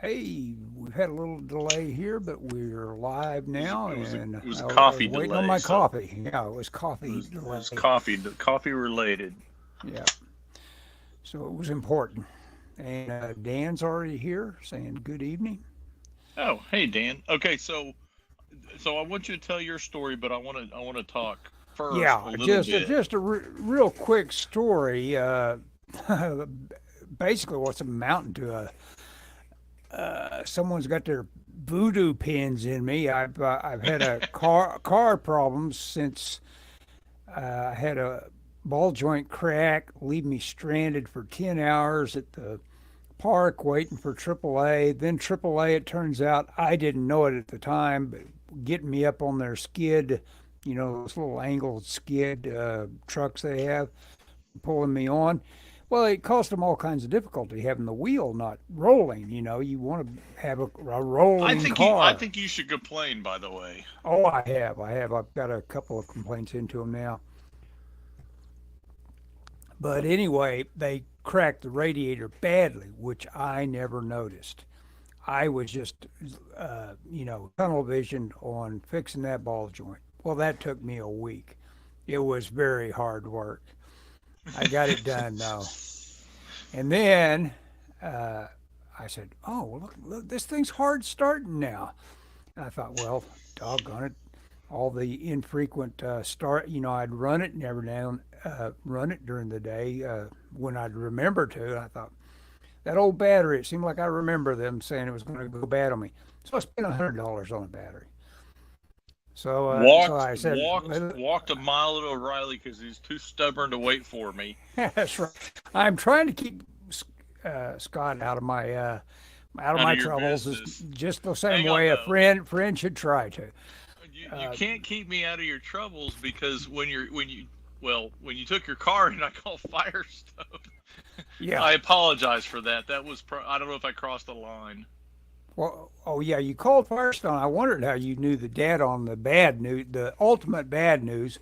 Hey, we've had a little delay here, but we're live now, and It was a I was coffee waiting on delay, my so coffee. Yeah, it was coffee it was delay. coffee related. Yeah, so it was important. And Dan's already here saying good evening. Oh, hey Dan. Okay, so I want you to tell your story, but I want to talk first a Yeah, little bit. just a real quick story. Basically, what's amounting to someone's got their voodoo pins in me. I've had a car problems since I had a ball joint crack, leave me stranded for 10 hours at the park waiting for AAA. Then AAA, it turns out, I didn't know it at the time, but getting me up on their skid, those little angled skid trucks they have, pulling me on. Well, it caused them all kinds of difficulty having the wheel not rolling. You want to have a rolling I car. think you should complain. By the way, Oh, I have. I have. I've got a couple of complaints into them now. But anyway, they cracked the radiator badly, which I never noticed. I was just, tunnel vision on fixing that ball joint. Well, that took me a week. It was very hard work. I got it done though. And then uh, I said, "Oh, look, this thing's hard starting now." And I thought, well, doggone it, all the infrequent start. I'd run it and every now and run it during the day when I'd remember to. I thought that old battery. It seemed like I remember them saying it was going to go bad on me. So I spent $100 on a battery. So I said, walked a mile to O'Reilly because he's too stubborn to wait for me. "That's right. I'm trying to keep Scott out of Out of my your troubles, is business. just the same Hang on way a though. friend should try to." You Uh, can't keep me out of your troubles because when you took your car and I called Firestone. yeah. I apologize for that. I don't know if I crossed the line. Well, oh yeah, you called Firestone. I wondered how you knew the dad on the bad news, the ultimate bad news.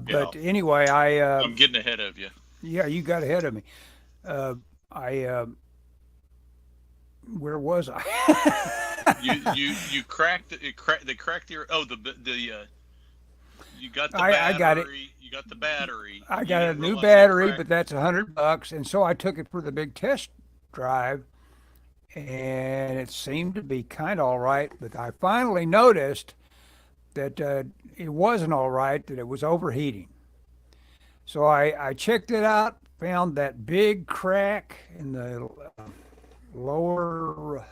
Yeah, But anyway, I'm getting ahead of you. yeah, you got ahead of me. Uh, I Where was I? You cracked it. They cracked your you got the I got it. battery. You got the battery. I You got a didn't new realize they battery, cracked. but that's $100, and so I took it for the big test drive, and it seemed to be kind of all right. But I finally noticed that it wasn't all right, that it was overheating. So I checked it out, found that big crack in the lower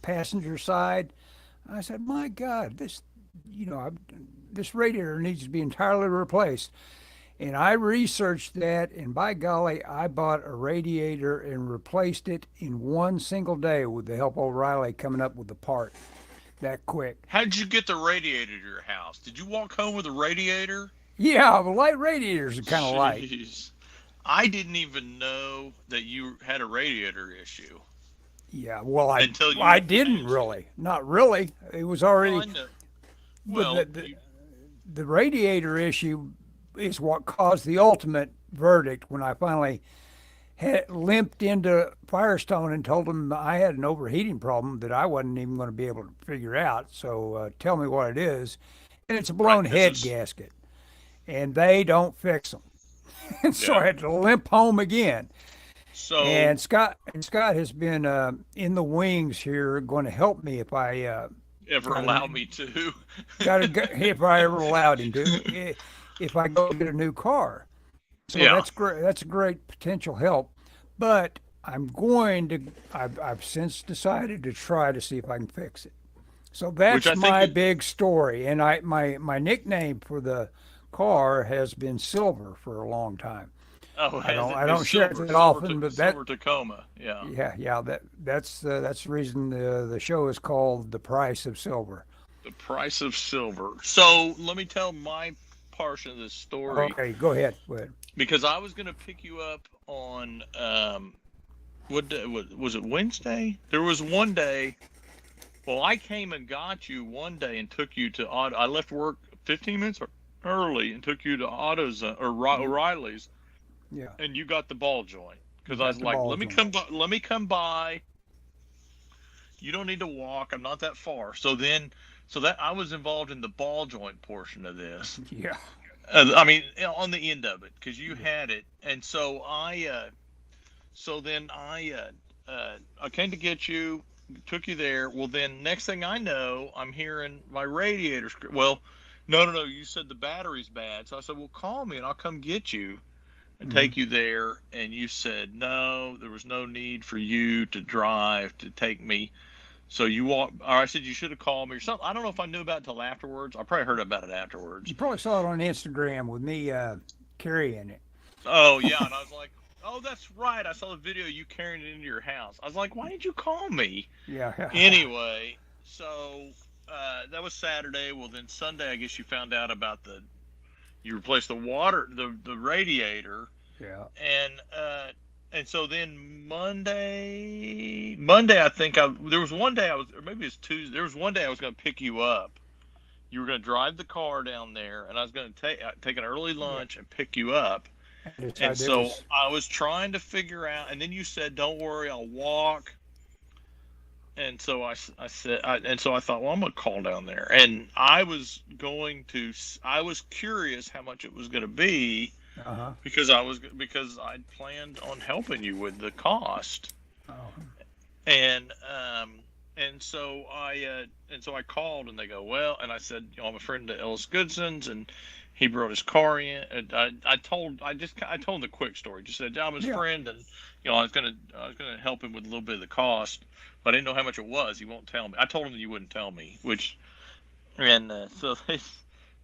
passenger side. I said, "My God, you know, I, this radiator needs to be entirely replaced." And I researched that, and by golly, I bought a radiator and replaced it in one single day with the help of O'Reilly coming up with the part that quick. How did you get the radiator to your house? Did you walk home with a radiator? Yeah, the light radiators are kind of light. Jeez, I didn't even know that you had a radiator issue Yeah, well, until I you didn't mentioned it. really, not really. It was Well, I already know. the the, Well, the, the radiator issue is what caused the ultimate verdict when I finally had limped into Firestone and told them I had an overheating problem that I wasn't even going to be able to figure out. So tell me what it is, and it's a right. blown This head is gasket, and they don't fix them. And so yeah. I had to limp home again. So And Scott has been in the wings here, going to help me if I ever got allow a me to? if I ever allowed him to, if I go get a new car. So Yeah. that's great. That's a great potential help. But I'm going to. I've since decided to try to see if I can fix it. So Which that's I think my is big story. And my nickname for the car has been Silver for a long time. oh has it I is don't share it silver that often, but silver Tacoma. Yeah. yeah, that's the reason the show is called The Price of Silver. The price of silver. So let me tell my portion of this story Okay, go ahead. Go ahead. because I was going to pick you up on what day, was it Wednesday? There was one day. Well, I came and got you one day and took you to auto. I left work 15 minutes early and took you to O'Reilly's, Yeah, and you got the ball joint you because I got was the like, ball joint. let me come by You don't need to walk. I'm not that far. So that I was involved in the ball joint portion of this. Yeah. I mean, on the end of it, because you had it, and so I came to get you, took you there. Well, then next thing I know, I'm hearing my radiator. Well, no. You said the battery's bad, so I said, well, call me and I'll come get you and take you there. And you said no, there was no need for you to drive to take me. So you walk, or I said you should have called me or something. I don't know if I knew about it until afterwards. I probably heard about it afterwards. You probably saw it on Instagram with me carrying it. Oh yeah, and I was like, oh, that's right. I saw the video of you carrying it into your house. I was like, why didn't you call me? Yeah. Anyway, so that was Saturday. Well, then Sunday, I guess you found out about you replaced the radiator. Yeah. And so then Monday, I think there was one day or maybe it was Tuesday. There was one day I was going to pick you up. You were going to drive the car down there, and I was going to take an early lunch and pick you up. And so I was trying to figure out, and then you said, "Don't worry, I'll walk." And so I thought, well, I'm going to call down there, and I was curious how much it was going to be. Because I planned on helping you with the cost, and so I called and they go, well, and I said, I'm a friend to Ellis Goodson's and he brought his car in, and I told him the quick story. Just said I'm his friend, and I was gonna help him with a little bit of the cost, but I didn't know how much it was. He won't tell me. I told him that you wouldn't tell me, so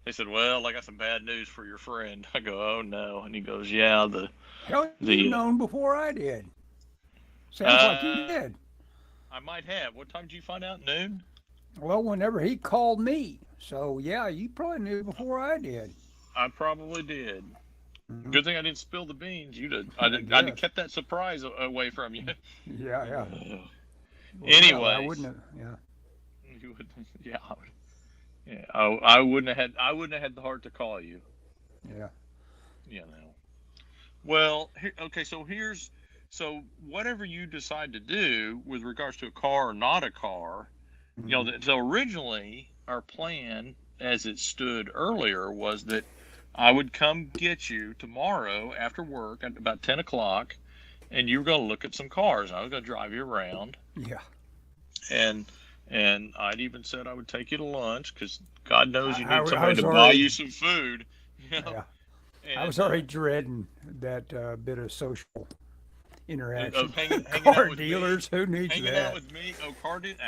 they said, well, I got some bad news for your friend. I go, oh, no. And he goes, yeah, you known before I did. Sounds like you did. I might have. What time did you find out? Noon? Well, whenever he called me. So, yeah, you probably knew before I did. I probably did. Good thing I didn't spill the beans. I'd have kept that surprise away from you. Yeah. Anyway. I wouldn't have, yeah. You would, yeah. Yeah, I wouldn't have had the heart to call you. Yeah. Well, so whatever you decide to do with regards to a car or not a car, so originally our plan, as it stood earlier, was that I would come get you tomorrow after work at about 10 o'clock, and you were going to look at some cars. I was going to drive you around. Yeah. And I'd even said I would take you to lunch because God knows you need somebody to buy you some food. Yeah. And I was already dreading that bit of social interaction. Hanging car out with dealers, me. Who needs hanging that? Out with me? Oh, car dealers?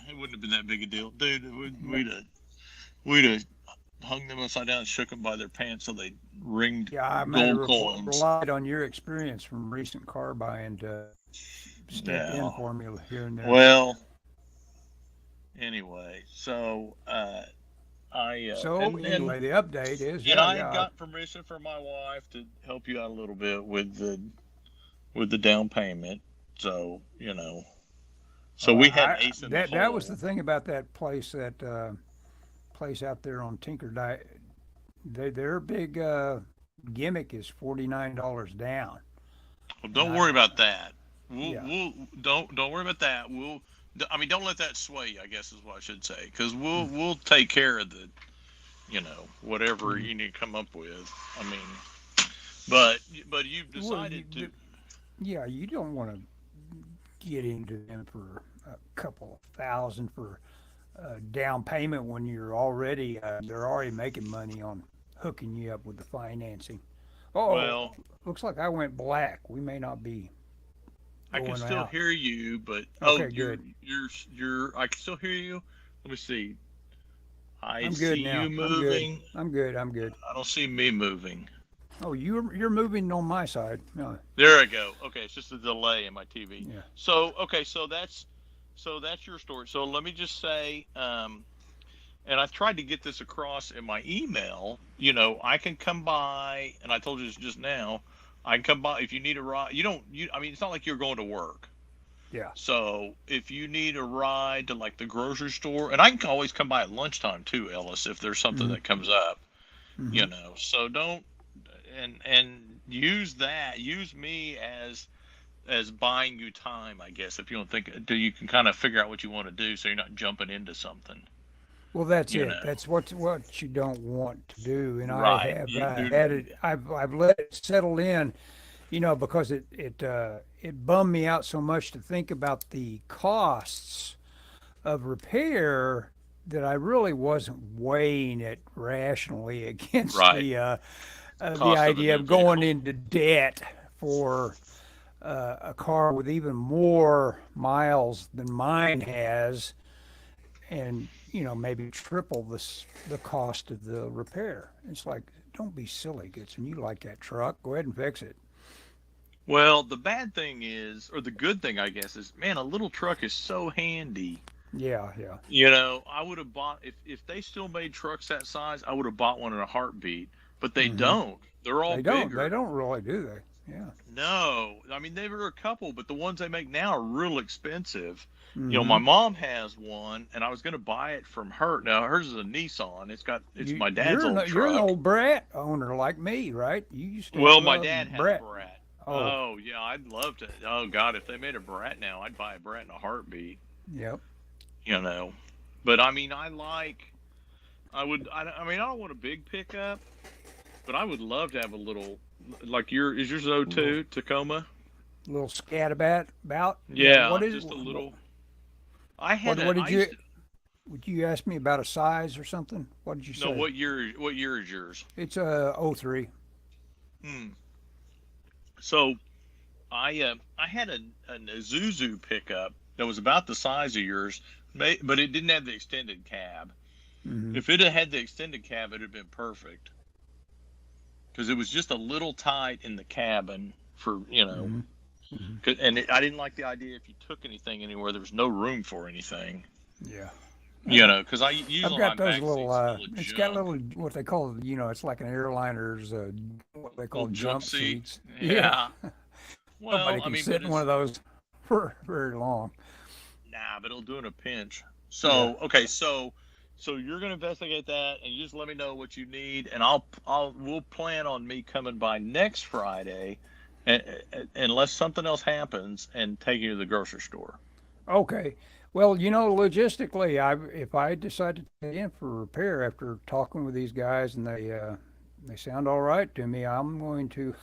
It wouldn't have been that big a deal, dude. We'd have hung them upside down and shook them by their pants so they ringed gold coins. Relied on your experience from recent car buying to step in for me here and there. Well. Anyway, so anyway, the update is I got permission from my wife to help you out a little bit with the down payment. So we had ace in the hole. That was the thing about that place place out there on Tinker. Their big gimmick is $49 down. Well, don't worry about that. Don't worry about that. Don't let that sway you, I guess is what I should say, because we'll take care of the, whatever you need to come up with. But you've decided to. Yeah, you don't want to get into them for a couple of thousand for down payment when you're already they're already making money on hooking you up with the financing. Oh, well, looks like I went black. We may not be. I can still hear you, but good. I can still hear you. Let me see. I'm good see now. You moving. I'm good. I don't see me moving. Oh, you're moving on my side. No. There I go. Okay, it's just a delay in my TV. Yeah. So that's your story. So let me just say, and I've tried to get this across in my email. I can come by, and I told you this just now. I can come by if you need a ride. It's not like you're going to work. Yeah. So if you need a ride to the grocery store, and I can always come by at lunchtime too, Ellis, if there's something that comes up, So don't, and use me as as buying you time, I guess. If you don't think, you can kind of figure out what you want to do, so you're not jumping into something. Well, that's You it. know, That's what you don't want to do. And I right? have You do. had it. I've let it settle in, because it bummed me out so much to think about the costs of repair that I really wasn't weighing it rationally against Right. the Cost of a idea new of going vehicle. into debt for a car with even more miles than mine has, and maybe triple the cost of the repair. It's like, don't be silly, Goodson. You like that truck? Go ahead and fix it. Well, the bad thing is, or the good thing, I guess, is man, a little truck is so handy. Yeah, yeah. I would have bought if they still made trucks that size, I would have bought one in a heartbeat. But they Hmm. don't. They're all They don't. They bigger. don't really, do they? Yeah. No, I mean there were a couple, but the ones they make now are real expensive. My Hmm. mom has one, and I was going to buy it from her. Now hers is a Nissan. It's You my dad's you're old you're an truck. old Brat owner like me, right? You used to Well, have my a dad had a Brat. Brat. Oh, Oh yeah, I'd love to. Oh God, if they made a Brat now, I'd buy a Brat in a heartbeat. yep. You know, but I mean, I would. I mean, I don't want a big pickup, but I would love to have a little. Like is yours O Little two Tacoma? little scatabat about. Yeah. Yeah, What is just a what? little. I had What a. did I used you? to. Would you ask me about a size or something? What did you No, say? What year is yours? It's a '03. Hmm. So I had a Isuzu pickup that was about the size of yours, but it didn't have the extended cab. Mm-hmm. If it had the extended cab, it'd have been perfect because it was just a little tight in the cabin for Mm-hmm. Hmm. and I didn't like the idea if you took anything anywhere, there was no room for anything. Yeah. Because I I've usually got my those back little. seat's full of It's got junk, little what they call. It's like an airliner's. What they call little junk jump seat. seats. Yeah. Yeah. Well, Nobody I can mean, sit but in one it's of those for very long. nah, but it'll do in a pinch. Yeah. So okay, so you're gonna investigate that, and you just let me know what you need, and we'll plan on me coming by next Friday, and, unless something else happens, and taking you to the grocery store. Okay. Well, logistically, if I decide to take it in for repair after talking with these guys and they sound all right to me, I'm going to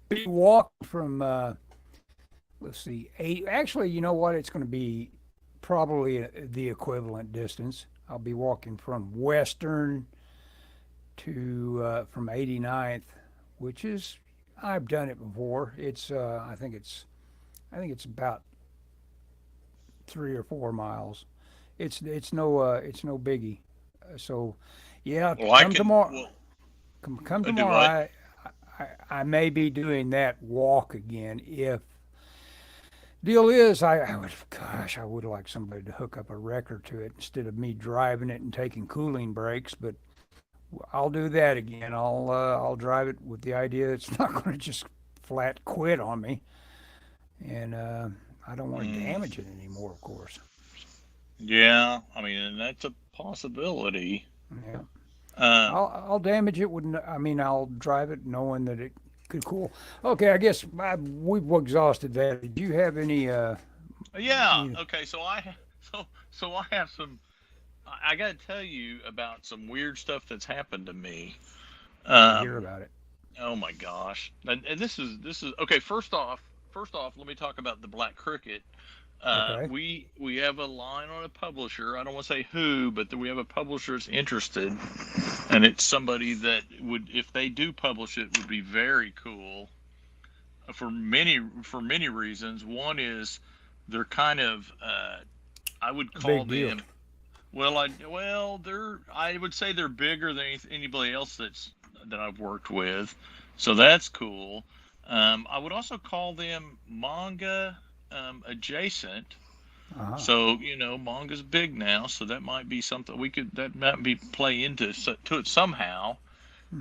be walking from let's see, eight. Actually, you know what? It's going to be probably the equivalent distance. I'll be walking from Western to from 89th, which is I've done it before. I think it's about 3 or 4 miles. It's no biggie. So yeah, Well, I come can. tomorrow. Well, Come do tomorrow. what? I may be doing that walk again if deal is I would like somebody to hook up a wrecker to it instead of me driving it and taking cooling breaks, but I'll do that again. I'll drive it with the idea it's not going to just flat quit on me, and I don't want to Mm, damage it anymore, of course. yeah, I mean, and that's a possibility. Yeah, Um, I'll damage it with. I mean, I'll drive it knowing that it could cool. Okay, I guess we've exhausted that. Did you have any? yeah. You Okay. So I have some. I got to tell you about some weird stuff that's happened to me. Want to hear Um, about it? oh my gosh. And this is okay. First off, let me talk about the Black Cricket. Okay. We have a line on a publisher. I don't want to say who, but we have a publisher that's interested, and it's somebody that would, if they do publish it, would be very cool for many reasons. One is they're kind of I would A call big deal. them they're I would say they're bigger than anybody else that I've worked with, so that's cool. I would also call them manga adjacent. Uh-huh. So manga's big now, so that might be something that might be play into to it somehow.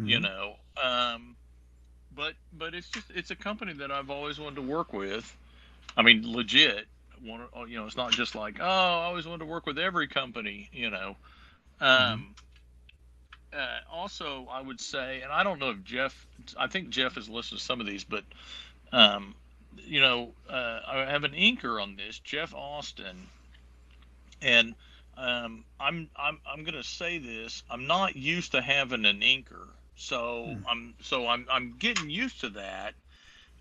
You Hmm. know, um, but it's a company that I've always wanted to work with. I mean, legit. It's not just like, oh, I always wanted to work with every company. Hmm. Um, Also, I would say, and I don't know if Jeff. I think Jeff has listened to some of these, but um, I have an inker on this, Jeff Austin, and I'm gonna say this. I'm not used to having an inker, so Hmm. I'm getting used to that.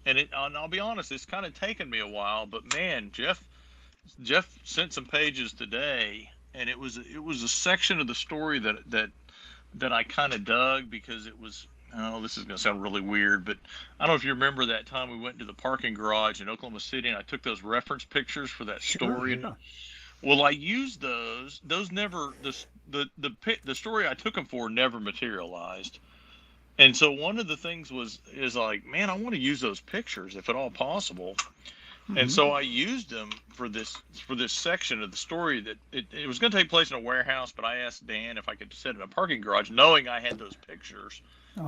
And I'll be honest, it's kind of taken me a while. But man, Jeff sent some pages today, and it was a section of the story that I kind of dug because it was. Oh, this is going to sound really weird, but I don't know if you remember that time we went to the parking garage in Oklahoma City and I took those reference pictures for that Sure, story. And yeah. well, I used those. Those never the story I took them for never materialized. And so one of the things is like, man, I want to use those pictures if at all possible. And Hmm. so I used them for this section of the story that it was going to take place in a warehouse, but I asked Dan if I could set in a parking garage, knowing I had those pictures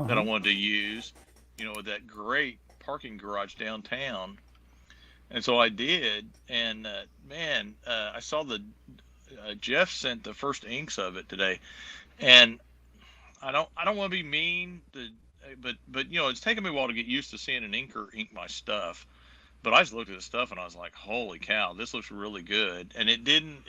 that I Uh-huh. wanted to use, that great parking garage downtown. And so I did, and man, I saw the Jeff sent the first inks of it today, and I don't want to be mean, but it's taken me a while to get used to seeing an inker ink my stuff. But I just looked at the stuff and I was like, holy cow, this looks really good. And it didn't.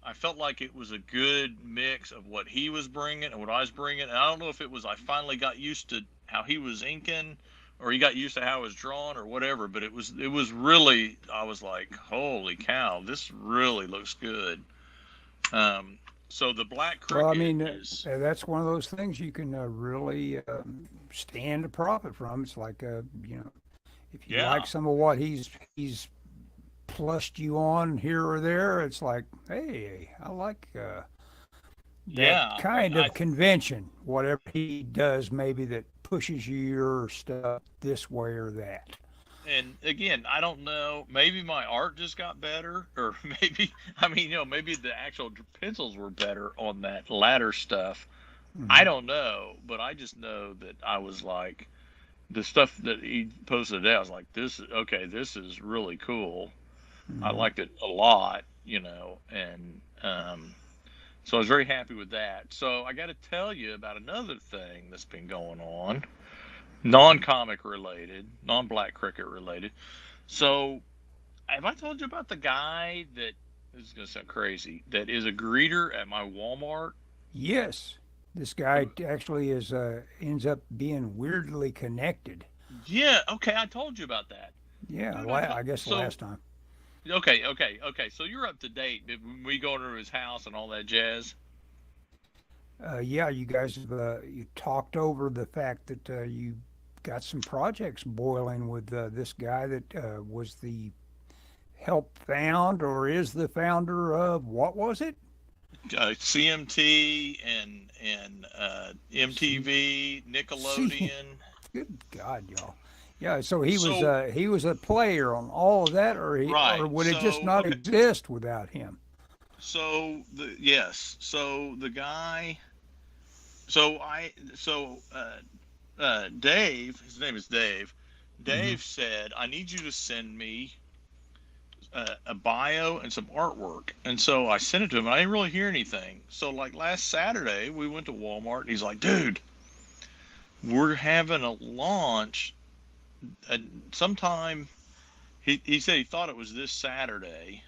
I felt like it was a good mix of what he was bringing and what I was bringing. And I don't know if it was I finally got used to how he was inking, or he got used to how it was drawn, or whatever. But it was really, I was like, holy cow, this really looks good. Um, so the black Well, I cricket mean, is, that's one of those things you can really stand to profit from. It's like, if you yeah, like some of what he's plushed you on here or there, it's like, hey, I like that yeah. kind of convention. Whatever he does, maybe that pushes your stuff this way or that. And again, I don't know. Maybe my art just got better, or maybe, I mean, maybe the actual pencils were better on that latter stuff. I Hmm. don't know, but I just know that I was like, the stuff that he posted today, I was like, this is okay, this is really cool. I Hmm. liked it a lot, and so I was very happy with that. So I got to tell you about another thing that's been going on, non-comic related, non-Black Cricket related. So have I told you about the guy that, this is gonna sound crazy, that is a greeter at my Walmart? Yes, this guy actually is ends up being weirdly connected. Yeah, okay, I told you about that. Yeah, Dude, I guess so last time. okay. So you're up to date. Did we go to his house and all that jazz? Yeah, you guys have you talked over the fact that you got some projects boiling with this guy that was the help found or is the founder of what was it? CMT and See, MTV, see, Nickelodeon. good God, y'all. Yeah, so So he was a player on all of that, or right. would it just So not okay. exist without him? So the yes. So the guy. So I. So Dave. His name is Dave. Hmm. Dave said, "I need you to send me a bio and some artwork." And so I sent it to him, and I didn't really hear anything. So like last Saturday, we went to Walmart, and he's like, "Dude, we're having a launch at sometime." He said he thought it was this Saturday.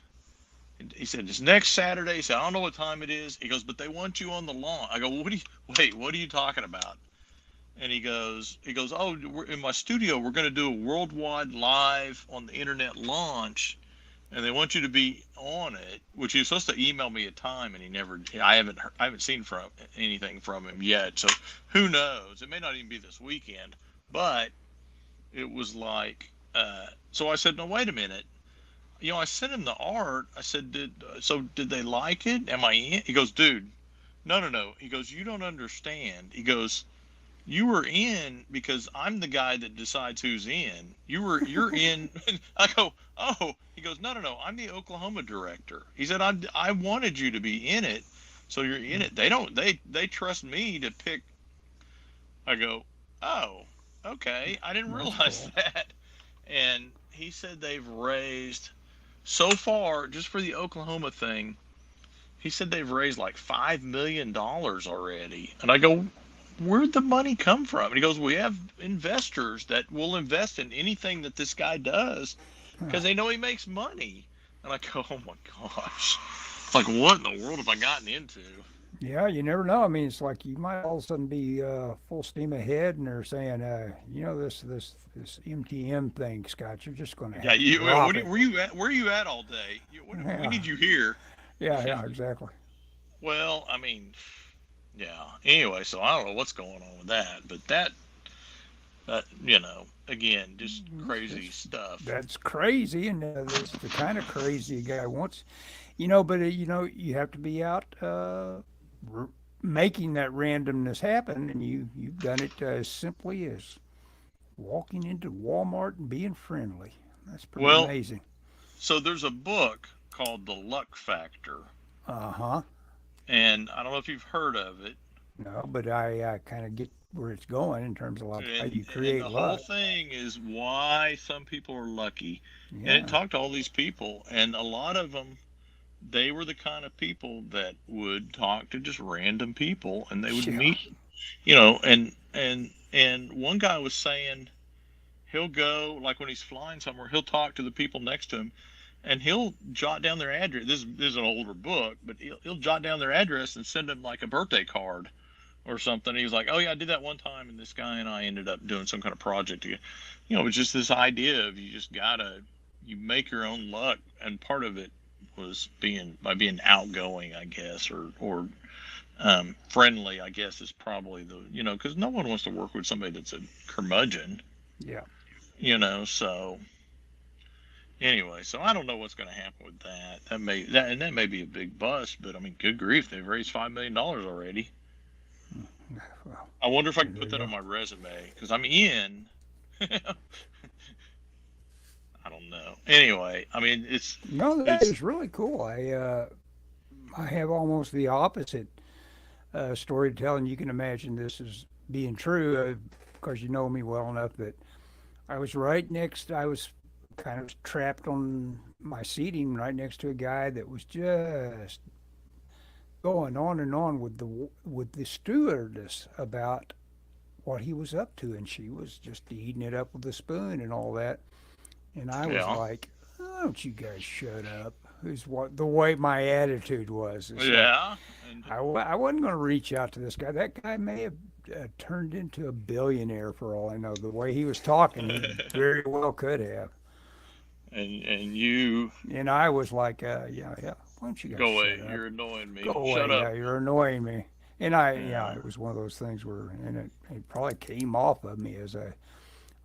He said it's next Saturday. He said I don't know what time it is. He goes, but they want you on the launch. I go, well, what are you talking about? And he goes, oh, we're in my studio. We're going to do a worldwide live on the internet launch, and they want you to be on it. Which he was supposed to email me a time, and he never. I haven't seen from anything from him yet. So who knows? It may not even be this weekend. But it was like, so I said, no, wait a minute. I sent him the art. I said, did they like it? Am I in? He goes, dude, no, no, no. He goes, you don't understand. He goes, you were in because I'm the guy that decides who's in. You're in. I go, oh. He goes, no, no, no. I'm the Oklahoma director. He said, I wanted you to be in it, so you're in it. They trust me to pick. I go, oh, okay. I didn't That's realize cool. that. And he said they've raised so far just for the Oklahoma thing. He said they've raised like $5 million already. And I go, where'd the money come from? And he goes, we have investors that will invest in anything that this guy does because they know he makes money. And I go, oh my gosh. It's like, what in the world have I gotten into? Yeah, you never know. I mean, it's like you might all of a sudden be full steam ahead, and they're saying, this MTM thing, Scott, you're just going to Yeah, have to drop it. where you at all day? We need you here. Yeah, exactly. Well, I mean, yeah. Anyway, so I don't know what's going on with that, but that again, just crazy stuff. That's crazy, and that's the kind of crazy a guy wants. But you have to be out making that randomness happen, and you've done it as simply as walking into Walmart and being friendly. That's pretty amazing. So there's a book called The Luck Factor. Uh-huh. And I don't know if you've heard of it. No, but I kind of get where it's going in terms of how you create and the luck. whole thing is why some people are lucky. Yeah. And it talked to all these people, and a lot of them, they were the kind of people that would talk to just random people, and they would meet, and one guy was saying he'll go, like when he's flying somewhere, he'll talk to the people next to him, and he'll jot down their address. This is an older book, but he'll jot down their address and send them like a birthday card or something. He was like, oh yeah, I did that one time, and this guy and I ended up doing some kind of project together. It's just this idea of you make your own luck, and part of it was being outgoing, I guess, or friendly, I guess, is probably because no one wants to work with somebody that's a curmudgeon. Yeah. So anyway, so I don't know what's going to happen with that. That may be a big bust, but I mean, good grief, they've raised $5 million already. Well, I wonder if I can put that on my resume because I'm in. I don't know. Anyway, I mean, that is really cool. I have almost the opposite story to tell, and you can imagine this as being true because you know me well enough that I was kind of trapped on my seating right next to a guy that was just going on and on with the stewardess about what he was up to, and she was just eating it up with a spoon and all that. And I was like, oh, "Don't you guys shut up?" Is what the way my attitude was. Yeah. I wasn't going to reach out to this guy. That guy may have turned into a billionaire for all I know. The way he was talking, he very well could have. And I was like, yeah. Why don't you guys go away? Shut up? You're annoying me. Go away. Shut up. Yeah, you're annoying me. And it was one of those things where, and it probably came off of me as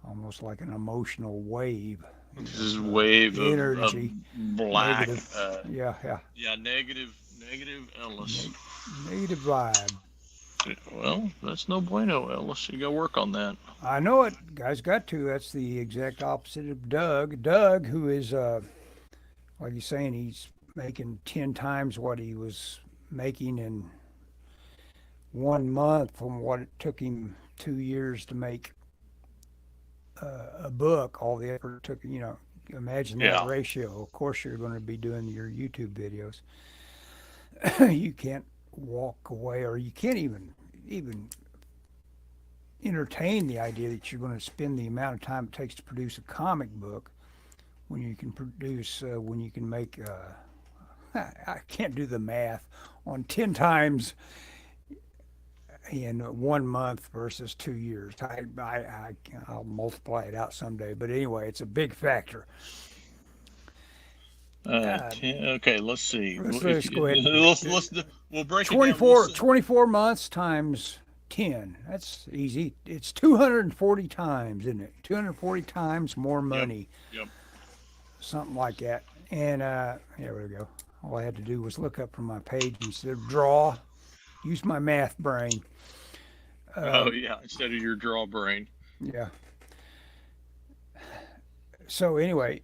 almost like an emotional wave. This wave of energy, of black. Negative, Yeah, negative Ellis. Negative vibe. Well, that's no bueno, Ellis. You got to work on that. I know it. Guys got to. That's the exact opposite of Doug. Doug, who is, like you're saying, he's making 10 times what he was making in 1 month from what it took him 2 years to make a book. All the effort it took, imagine that ratio. Of course, you're going to be doing your YouTube videos. You can't walk away, or you can't even entertain the idea that you're going to spend the amount of time it takes to produce a comic book when you can make I can't do the math on 10 times in 1 month versus 2 years. I'll multiply it out someday, but anyway, it's a big factor. Okay, let's see. Let's go ahead. We'll break 24, it down. 24 months times 10. That's easy. It's 240 times, isn't it? 240 times more money. Yep. Something like that. And here we go. All I had to do was look up from my page instead of draw. Use my math brain. Instead of your draw brain. Yeah. So anyway,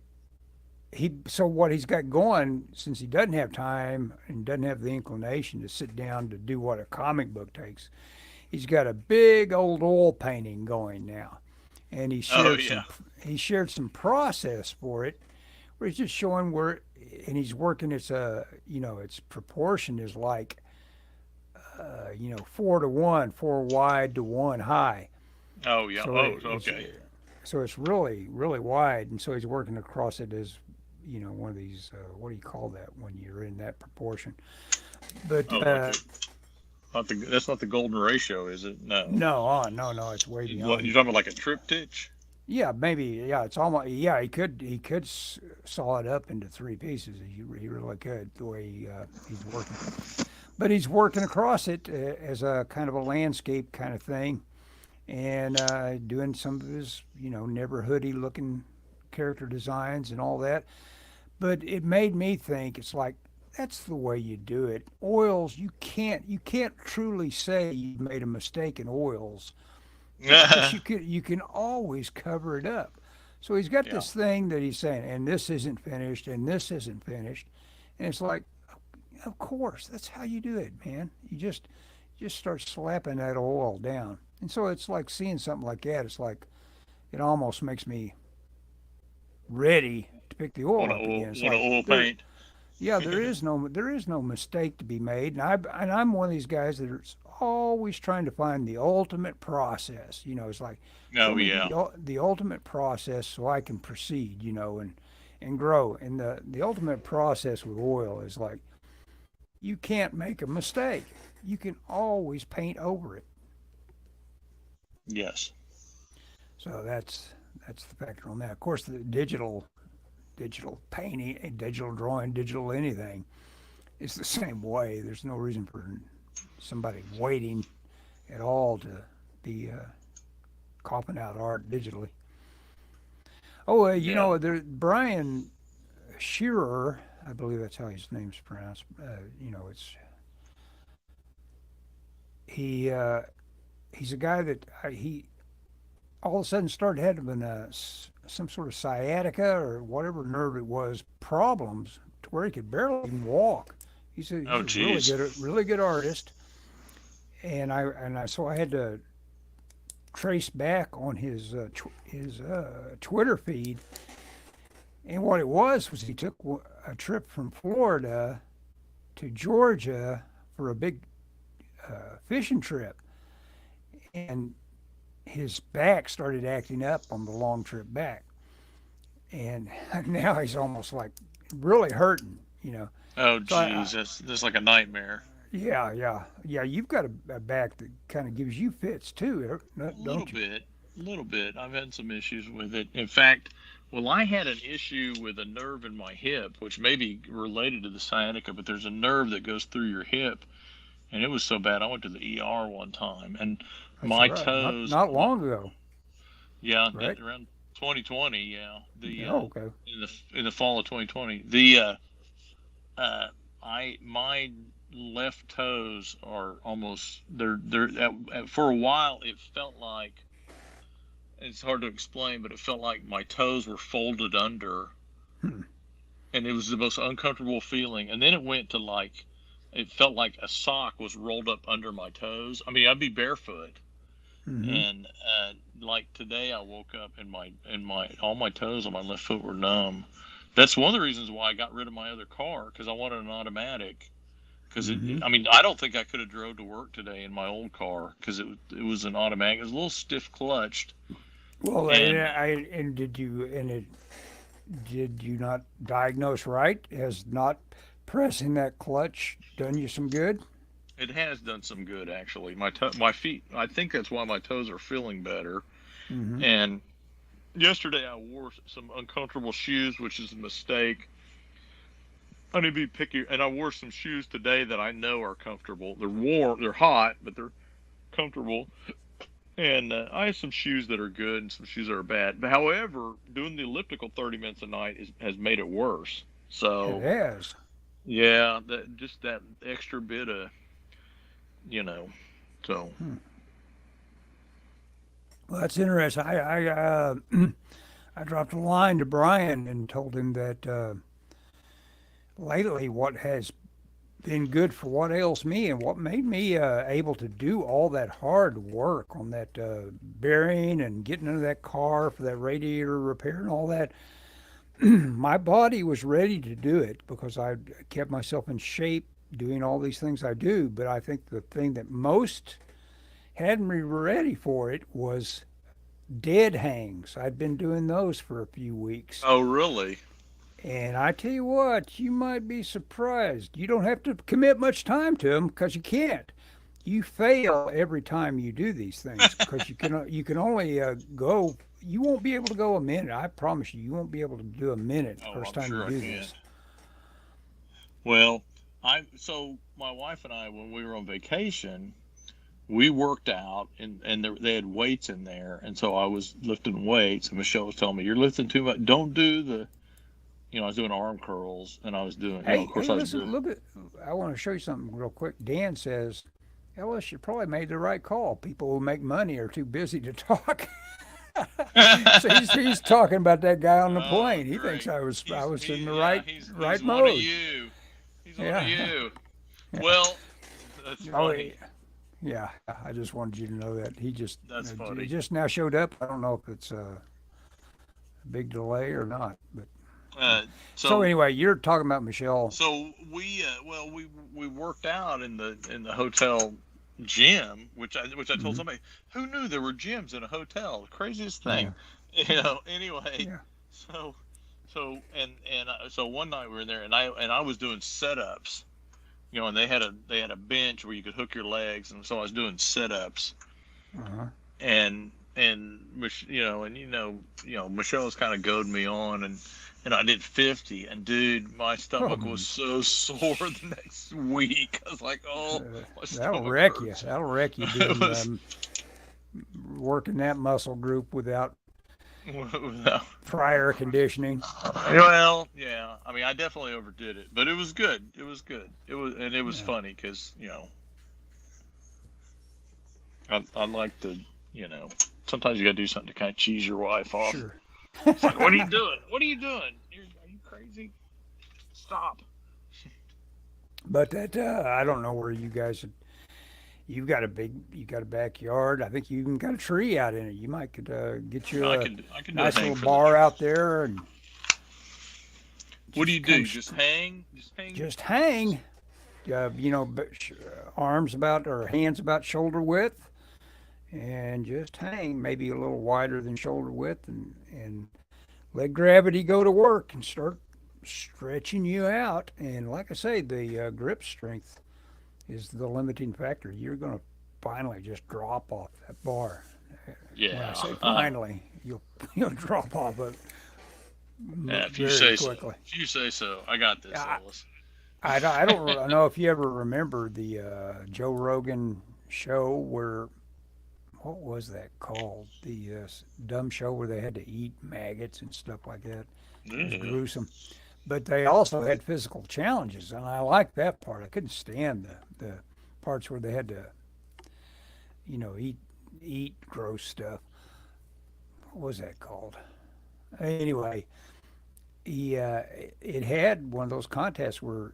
what he's got going, since he doesn't have time and doesn't have the inclination to sit down to do what a comic book takes, he's got a big old oil painting going now, and he shared some process for it, where he's just showing where, and he's working. Its proportion is like 4 to 1, 4 wide to 1 high. Oh yeah. So Oh, it's okay. so it's really really wide, and so he's working across it as one of these. What do you call that when you're in that proportion? But Oh, like a, not the that's not the golden ratio, is it? No. no, no, it's way What beyond. you're talking about, like a triptych? Yeah, maybe. Yeah, it's almost. Yeah, he could saw it up into three pieces. He really could the way he's working. But he's working across it as a kind of a landscape kind of thing, and doing some of his neighborhoody looking character designs and all that. But it made me think. It's like that's the way you do it. Oils, you can't truly say you made a mistake in oils because you can always cover it up. So he's got Yeah. this thing that he's saying, and this isn't finished, and this isn't finished, and it's like, of course, that's how you do it, man. You just start slapping that oil down, and so it's like seeing something like that. It's like it almost makes me ready to pick the oil up again. It's Want to like oil there, paint? yeah, there is no mistake to be made, and I'm one of these guys that's always trying to find the ultimate process. It's like show Oh me yeah. the ultimate process so I can proceed, and grow. And the ultimate process with oil is like you can't make a mistake. You can always paint over it. Yes. So that's the factor on that. Of course, the digital painting, digital drawing, digital anything. It's the same way. There's no reason for somebody waiting at all to be coughing out art digitally. Oh, Yeah. Brian Shearer, I believe that's how his name's pronounced. It's he. He's a guy that he all of a sudden started having some sort of sciatica or whatever nerve it was problems to where he could barely even walk. He's Oh a geez. really good artist, and so I had to trace back on his Twitter feed, and what it was he took a trip from Florida to Georgia for a big fishing trip, and his back started acting up on the long trip back, and now he's almost like really hurting. Oh So geez. That's like a nightmare. yeah. You've got a back that kind of gives you fits too, A little don't you? bit. A little bit. I've had some issues with it. In fact, well, I had an issue with a nerve in my hip, which may be related to the sciatica, but there's a nerve that goes through your hip, and it was so bad I went to the ER one time, and That's my right. Not toes, not long ago, yeah, right? around 2020, yeah, Oh, okay. in the fall of 2020, uh, I my left toes are almost they're for a while it felt like it's hard to explain, but it felt like my toes were folded under, Hmm. and it was the most uncomfortable feeling. And then it went to like it felt like a sock was rolled up under my toes. I mean, I'd be barefoot, Mm-hmm. and like today, I woke up and my all my toes on my left foot were numb. That's one of the reasons why I got rid of my other car because I wanted an automatic. Because Mm-hmm. I mean, I don't think I could have drove to work today in my old car because it was an automatic. It was a little stiff clutched, Well, and and did you not diagnose right? Has not pressing that clutch done you some good? it has done some good actually. My feet. I think that's why my toes are feeling better. Mm-hmm. And yesterday I wore some uncomfortable shoes, which is a mistake. I need to be picky. And I wore some shoes today that I know are comfortable. They're warm. They're hot, but they're comfortable. And I have some shoes that are good and some shoes that are bad. But however, doing the elliptical 30 minutes a night has made it worse. It So has. yeah, that just that extra bit of you know. So Hmm. Well, that's interesting. I dropped a line to Brian and told him that lately what has been good for what ails me and what made me able to do all that hard work on that bearing and getting into that car for that radiator repair and all that. My body was ready to do it because I kept myself in shape doing all these things I do, but I think the thing that most had me ready for it was dead hangs. I'd been doing those for a few weeks. Oh, really? And I tell you what, you might be surprised. You don't have to commit much time to them because you can't. You fail every time you do these things because you can only go. You won't be able to go a minute. I promise you, you won't be able to do a minute the Oh, first I'm time sure you I do can. this. Well, so my wife and I, when we were on vacation, we worked out, and they had weights in there, and so I was lifting weights, and Michelle was telling me, "You're lifting too much. Don't do the." I was doing arm curls, and I was doing, of Hey, course, hey, I was listen, doing. look at. I want to show you something real quick. Dan says, Ellis, you probably made the right call. People who make money are too busy to talk. So he's talking about that guy on the Oh, plane. He thinks great. I was in the Yeah, right he's right one of mode. you. He's one of Yeah, you. yeah. Well, that's Oh, funny. yeah. I just wanted you to know that he That's he funny. just now showed up. I don't know if it's a big delay or not, but Uh, so so anyway, you're talking about Michelle. so we worked out in the hotel gym, which I told Hmm. somebody, who knew there were gyms in a hotel? The craziest thing. Yeah, Anyway, yeah. so so one night we were in there, and I was doing setups, and they had a bench where you could hook your legs, and so I was doing setups, Uh-huh. Michelle's kind of goaded me on, and I did 50, and dude, my stomach was Um, so sore the next week. I was like, oh, my that'll stomach wreck you. hurts. That'll wreck you It doing was working that muscle group without no. prior conditioning. Well, yeah. I mean, I definitely overdid it, but it was good. It was good. It was Yeah, funny because I like to sometimes you got to do something to kind of cheese your wife off. sure. It's like, what are you doing? What are you doing? Are you crazy? Stop. But that I don't know where you guys. You got a backyard. I think you even got a tree out in it. You might could get you a I can do a nice hang little for the. bar out there and What do you just do? Just hang? Just hang? just hang. Arms about or hands about shoulder width, and just hang. Maybe a little wider than shoulder width, and let gravity go to work and start stretching you out. And like I say, the grip strength is the limiting factor. You're going to finally just drop off that bar. When I Yeah. say finally, you'll drop off it If you very say so. quickly. If you say so. I got this, I, Ellis. I don't know if you ever remember the Joe Rogan show where what was that called? The dumb show where they had to eat maggots and stuff like that. It was Yeah. gruesome. But they also had physical challenges, and I liked that part. I couldn't stand the parts where they had to, eat gross stuff. What was that called? Anyway, he it had one of those contests where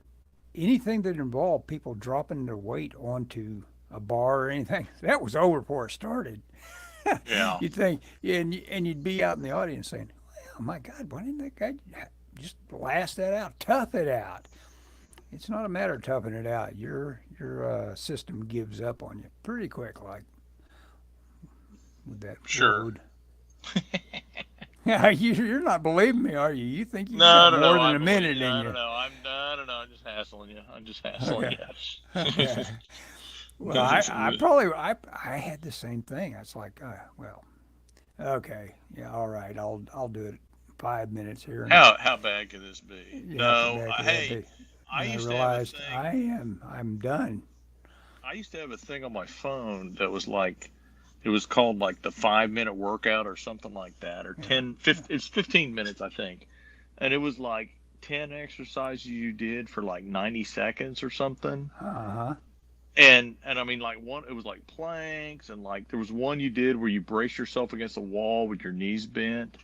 anything that involved people dropping their weight onto a bar or anything that was over before it started. Yeah. You'd think, yeah, and you'd be out in the audience saying, "Oh my God, why didn't that guy just blast that out, tough it out?" It's not a matter of toughing it out. Your system gives up on you pretty quick, like with that Sure. load. Yeah, you're not believing me, are you? You think you got No, no, more no. than I a believe minute you. in I don't you? know. I don't know. I'm just hassling you. I'm just hassling Okay. you. Okay. Well, No, I had the same thing. I was like, well, okay, yeah, all right, I'll do it 5 minutes here, and how bad could this be? yeah, how No. bad could that Hey, be? I And I used to have a realized thing. I'm done. I used to have a thing on my phone that was like, it was called like the 5 minute workout or something like that, or Yeah, 10, yeah. 15, it's 15 minutes, I think. And it was like 10 exercises you did for like 90 seconds or something. Uh-huh. And I mean, like one, it was like planks, and like there was one you did where you brace yourself against the wall with your knees bent,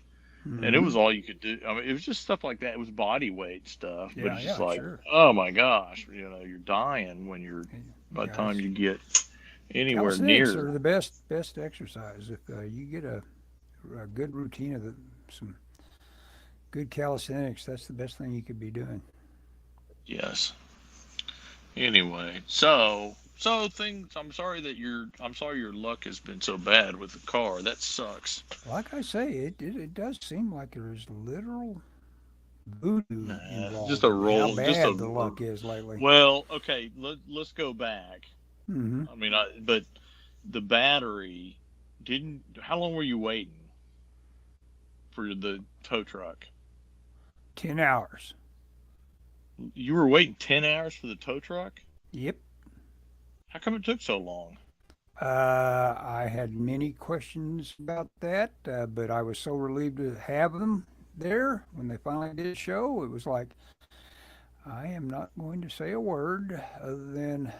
and it Mm-hmm. was all you could do. I mean, it was just stuff like that. It was body weight stuff, but Yeah, it's just yeah, like, sure. oh my gosh, you're dying when you're by the Yeah, time you get anywhere calisthenics near. are the best exercise. If you get a good routine of some good calisthenics, that's the best thing you could be doing. Yes. Anyway, so things. I'm sorry your luck has been so bad with the car. That sucks. Like I say, it does seem like there's literal voodoo Just involved a in how roll. Just bad the luck is lately. well. Okay, let's go back. Hmm. I mean, but the battery didn't. How long were you waiting for the tow truck? 10 hours. You were waiting 10 hours for the tow truck. Yep. How come it took so long? I had many questions about that, but I was so relieved to have them there when they finally did show. It was like, I am not going to say a word other than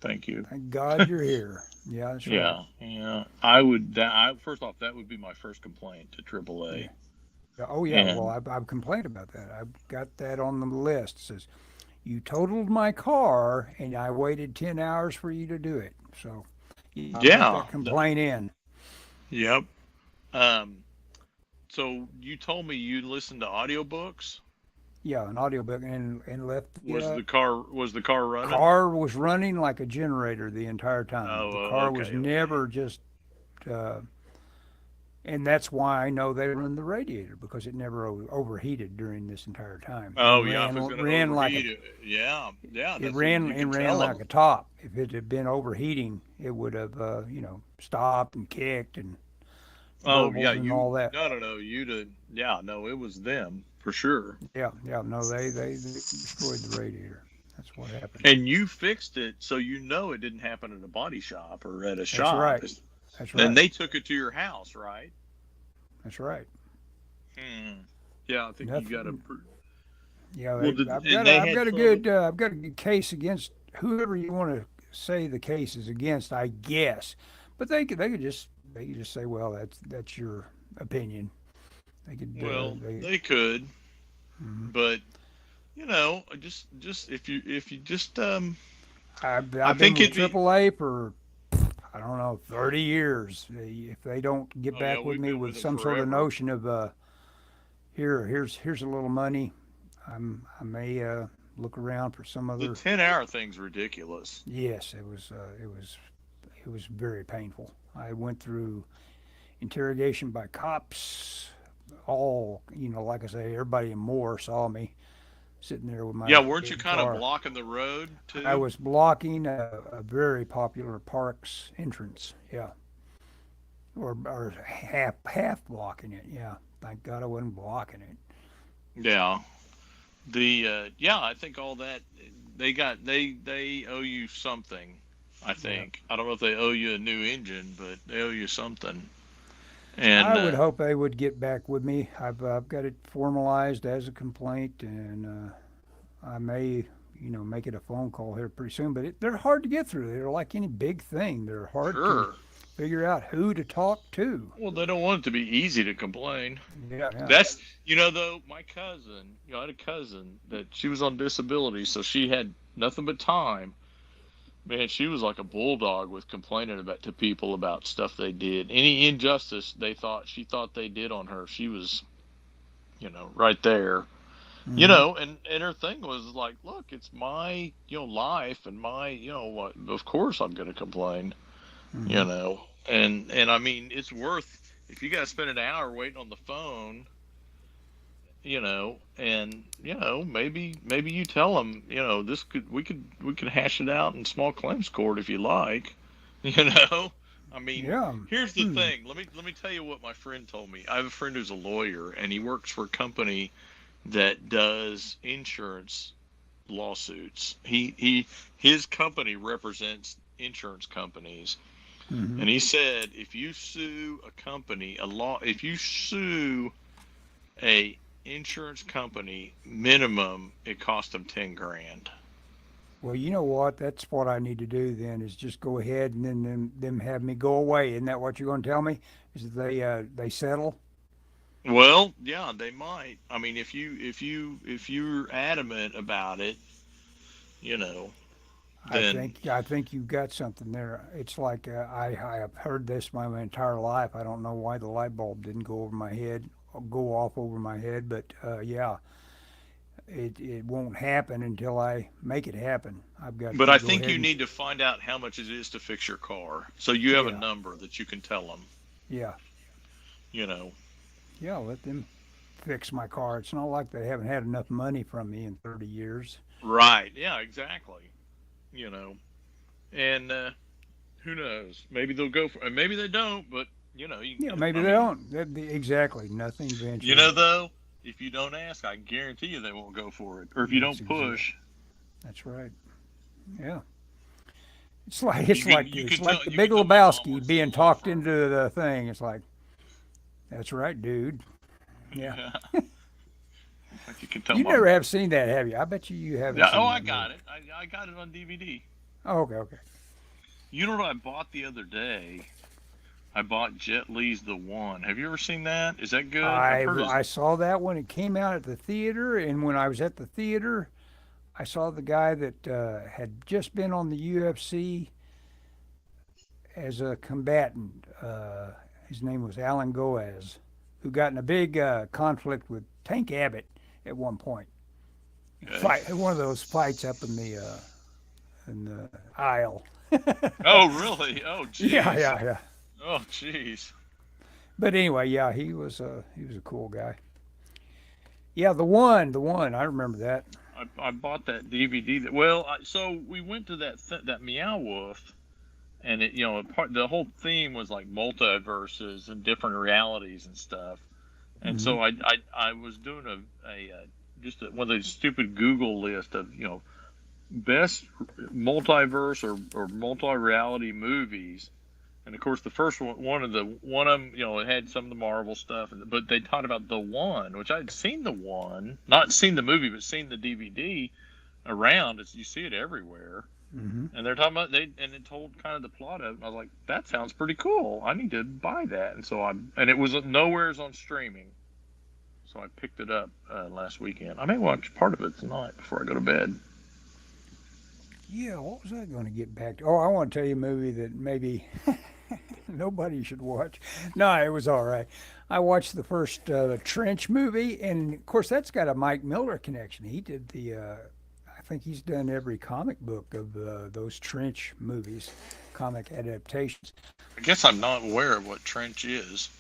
Thank you. thank God you're here. Yeah, that's right. Yeah. I would. First off, that would be my first complaint to Yeah. AAA. Yeah, oh yeah. Well, And I've complained about that. I've got that on the list. It says you totaled my car and I waited 10 hours for you to do it. So yeah, I've got yeah, that complaint in. yep. Um. So you told me you listened to audiobooks. Yeah, an audiobook and left Was the car running? car was running like a generator the entire time. The Oh, car was okay, okay. never just, uh, and that's why I know they run the radiator because it never overheated during this entire time Oh and yeah, if it's gonna ran like a overheat, yeah. it That's what ran you and can ran tell like them. a top. If it had been overheating, it would have stopped and kicked and Oh yeah, burbled and all that. no, you did. Yeah, no, it was them for sure. Yeah, yeah. No, they destroyed the radiator. That's what happened. And you fixed it, so you know it didn't happen at a body shop or at a That's shop. right. That's Then right. they took it to your house, right? That's right. Hmm. Yeah, I think you got a. Nothing. Yeah, Well, and they I've had got a trouble. good case against whoever you want to say the case is against, I guess. But they could just say, well, that's your opinion. They could Well, they. they could, Mhm. but just if you just I I've been think with it'd be. AAA for I don't know 30 years. If they don't get Oh yeah, back with we've me been with with them some sort of forever. notion of here's a little money, I may look around for some The other. 10-hour thing's ridiculous. Yes, it was very painful. I went through interrogation by cops. All like I say, everybody and more saw me sitting there with my Yeah, weren't you big kind of car. blocking the road I too? was blocking a very popular park's entrance. Yeah, or half blocking it. Yeah, thank God I wasn't blocking it. Yeah. Yeah, I think all that they owe you something. I Yeah, think I don't know if they owe you a new engine, but they owe you something. And I would hope they would get back with me. I've got it formalized as a complaint, and I may make it a phone call here pretty soon. But they're hard to get through. They're like any big thing. They're hard to sure. figure out who to talk to. Well, they don't want it to be easy to complain. Yeah, yeah. That's though my cousin. I had a cousin that she was on disability, so she had nothing but time. Man, she was like a bulldog with complaining about to people about stuff they did. Any injustice she thought they did on her, she was, right there. Hmm. And her thing was like, look, it's my, life and my, what, of course I'm going to complain, you Hmm. know. And I mean, it's worth if you got to spend an hour waiting on the phone, and maybe you tell them, this we could hash it out in small claims court if you like, you know. I mean, Yeah. here's the Hmm. thing. Let me tell you what my friend told me. I have a friend who's a lawyer and he works for a company that does insurance lawsuits. His company represents insurance companies, Hmm. and he said if you sue if you sue a insurance company, minimum it cost them 10 grand. Well, you know what? That's what I need to do then is just go ahead and then them have me go away. Isn't that what you're going to tell me? Is that they settle? Well, yeah, they might. I mean, if you're adamant about it, you know, then I think you've got something there. It's like I have heard this my entire life. I don't know why the light bulb didn't go over my head, go off over my head, but yeah, it won't happen until I make it happen. I've got But to I go think ahead you and need to find out how much it is to fix your car, so you have a yeah, number that you can tell them. yeah, You know. yeah. Let them fix my car. It's not like they haven't had enough money from me in 30 years. Right. Yeah. Exactly. You know. And who knows? Maybe they'll go for. Maybe they don't. But you. Yeah, maybe I they mean, don't. Exactly. Nothing you ventured. know though, if you don't ask, I guarantee you they won't go for it. Or if you That's don't exact. push, That's right. Yeah. It's like it's like you it's can tell like the you Big can tell my mom Lebowski works at a being law talked firm. into the thing. It's like that's right, dude. Yeah. Yeah. Like you can tell You my. never have seen that, have you? I bet you haven't Yeah. Oh, seen I that got movie. it. I got it on DVD. Oh, okay, okay. You know what I bought the other day? I bought Jet Li's The One. Have you ever seen that? Is that good? I've heard it's. I saw that when it came out at the theater, and when I was at the theater, I saw the guy that had just been on the UFC as a combatant. His name was Alan Goaz, who got in a big conflict with Tank Abbott at one point. Okay. Fight one of those fights up in the aisle. Oh, really? Oh, Yeah, jeez. yeah, yeah. Oh, jeez. But anyway, yeah, he was a cool guy. Yeah, the one. I remember that. I bought that DVD. Well, so we went to that Meow Wolf, and the whole theme was like multiverses and different realities and stuff. And Hmm. so I was doing just one of those stupid Google list of best multiverse or multi-reality movies. And of course, the first one of them, it had some of the Marvel stuff, but they talked about The One, which I'd seen. The One, not seen the movie, but seen the DVD around. You see it everywhere, Hmm. and they're talking about and it told kind of the plot of it. I was like, that sounds pretty cool. I need to buy that, and and it was nowhere's on streaming, so I picked it up last weekend. I may watch part of it tonight before I go to bed. Yeah, what was I going to get back to? Oh, I want to tell you a movie that maybe nobody should watch. No, it was all right. I watched the first Trench movie, and of course, that's got a Mike Miller connection. He did I think he's done every comic book of those Trench movies, comic adaptations. I guess I'm not aware of what Trench is.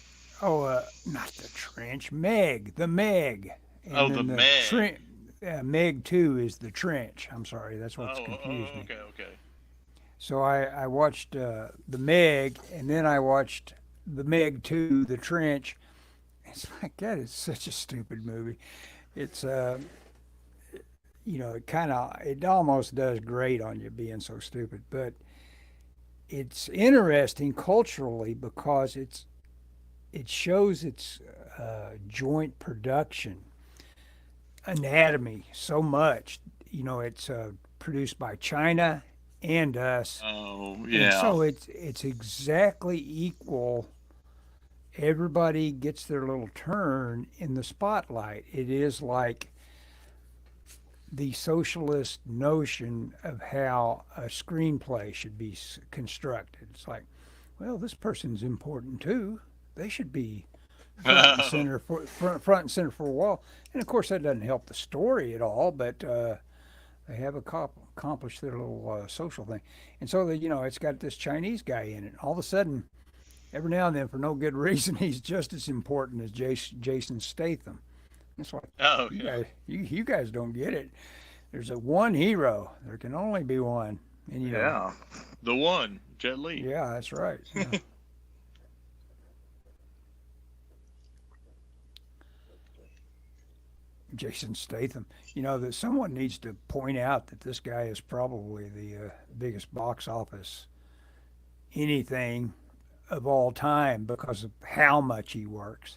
Oh, not the Trench, Meg, the Meg. And Oh, the then the Meg. Meg 2 is the Trench. I'm sorry, that's what's confused Oh, me. okay, okay. So I watched the Meg, and then I watched the Meg 2, the Trench. It's like that is such a stupid movie. It's it almost does grate on you being so stupid, but it's interesting culturally because it shows its joint production anatomy so much. It's produced by China and us, Oh, and yeah. so it's exactly equal. Everybody gets their little turn in the spotlight. It is like the socialist notion of how a screenplay should be constructed. It's like, well, this person's important too. They should be front and center for a while. And of course, that doesn't help the story at all. But they have accomplished their little social thing. And so it's got this Chinese guy in it. All of a sudden, every now and then, for no good reason, he's just as important as Jason Statham. It's like Oh, yeah. you guys don't get it. There's a one hero. There can only be one. And Yeah. The One, Jet Li. yeah, that's right. Yeah. Jason Statham. That someone needs to point out that this guy is probably the biggest box office anything of all time because of how much he works.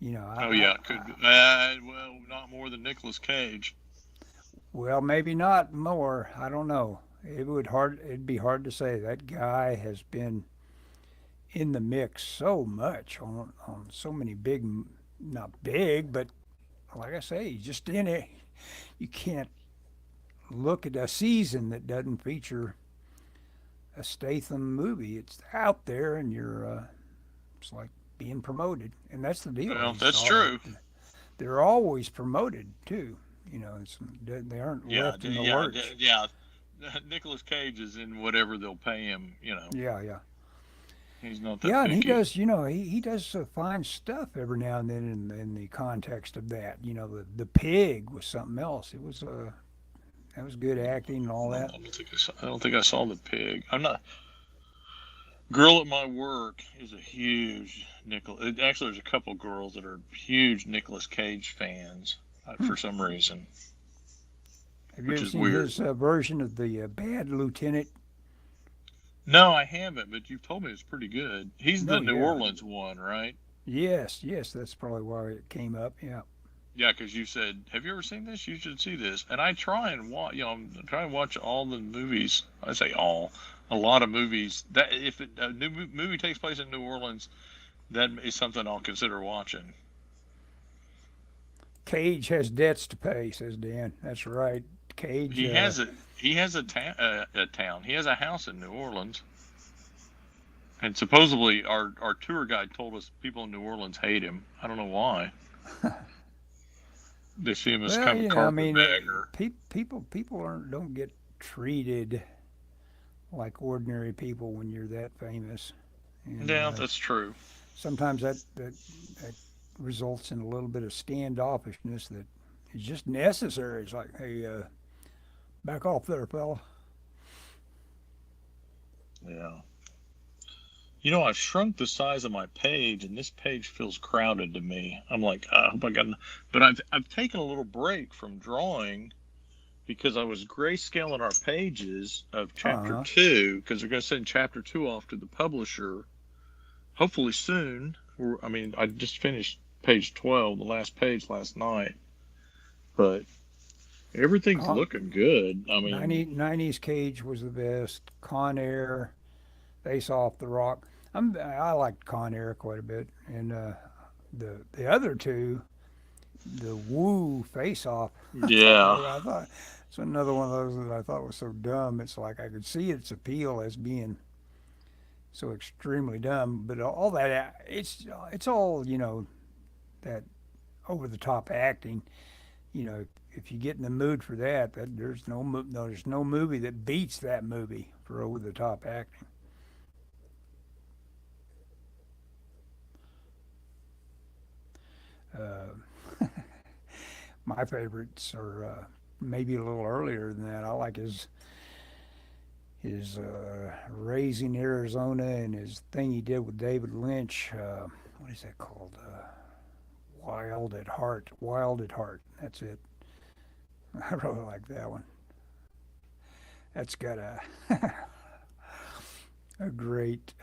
Oh, I, yeah. Could be. Well, not more than Nicolas Cage. well, maybe not more. I don't know. It'd be hard to say. That guy has been in the mix so much on so many big, not big, but like I say, he's just in it. You can't look at a season that doesn't feature a Statham movie. It's out there, and it's like being promoted, and that's the deal. Well, that's true. They're always promoted too. You know, they aren't Yeah, left in the yeah, lurch. yeah. Nicolas Cage is in whatever they'll pay him. Yeah, yeah. He's not that Yeah, and he picky. does, he does fine stuff every now and then in the context of that. You know, the pig was something else. It was that was good acting and all that. I don't think I saw the pig. I'm not. Girl at my work is a huge Nicholas. Actually, there's a couple girls that are huge Nicolas Cage fans Hmm. for some reason, Have you which ever is seen weird. his version of the Bad Lieutenant? No, I haven't, but you told me it's pretty good. He's the No, New yeah. Orleans one, right? Yes, yes, that's probably why it came up. Yeah. Yeah, because you said, "Have you ever seen this? You should see this." And I try and watch. I try and watch all the movies. I say all, a lot of movies. That if a new movie takes place in New Orleans, that is something I'll consider watching. Cage has debts to pay, says Dan. That's right. Cage, He has a he has a town. He has a house in New Orleans, and supposedly our tour guide told us people in New Orleans hate him. I don't know why. They see him as well, kind of a I mean, carpetbagger. people don't get treated like ordinary people when you're that famous, and Yeah, that's true. sometimes that results in a little bit of standoffishness that is just necessary. It's like, hey, back off there, fella. Yeah. I've shrunk the size of my page, and this page feels crowded to me. I'm like, I hope I got. But I've taken a little break from drawing because I was grayscaling our pages of chapter Uh-huh. 2 because they're going to send chapter 2 off to the publisher hopefully soon. I mean, I just finished page 12, the last page last night, but everything's Con- looking good. I mean, 90s Cage was the best. Con Air, Face Off the Rock. I liked Con Air quite a bit, and the other two, the Woo Face Off. yeah, I thought it's another one of those that I thought was so dumb. It's like I could see its appeal as being so extremely dumb, but all that it's all that over the top acting. If you get in the mood for that there's no movie that beats that movie for over the top acting. My favorites are maybe a little earlier than that. I like his Raising Arizona and his thing he did with David Lynch. What is that called? Wild at Heart. Wild at Heart. That's it. I really like that one. That's got a great.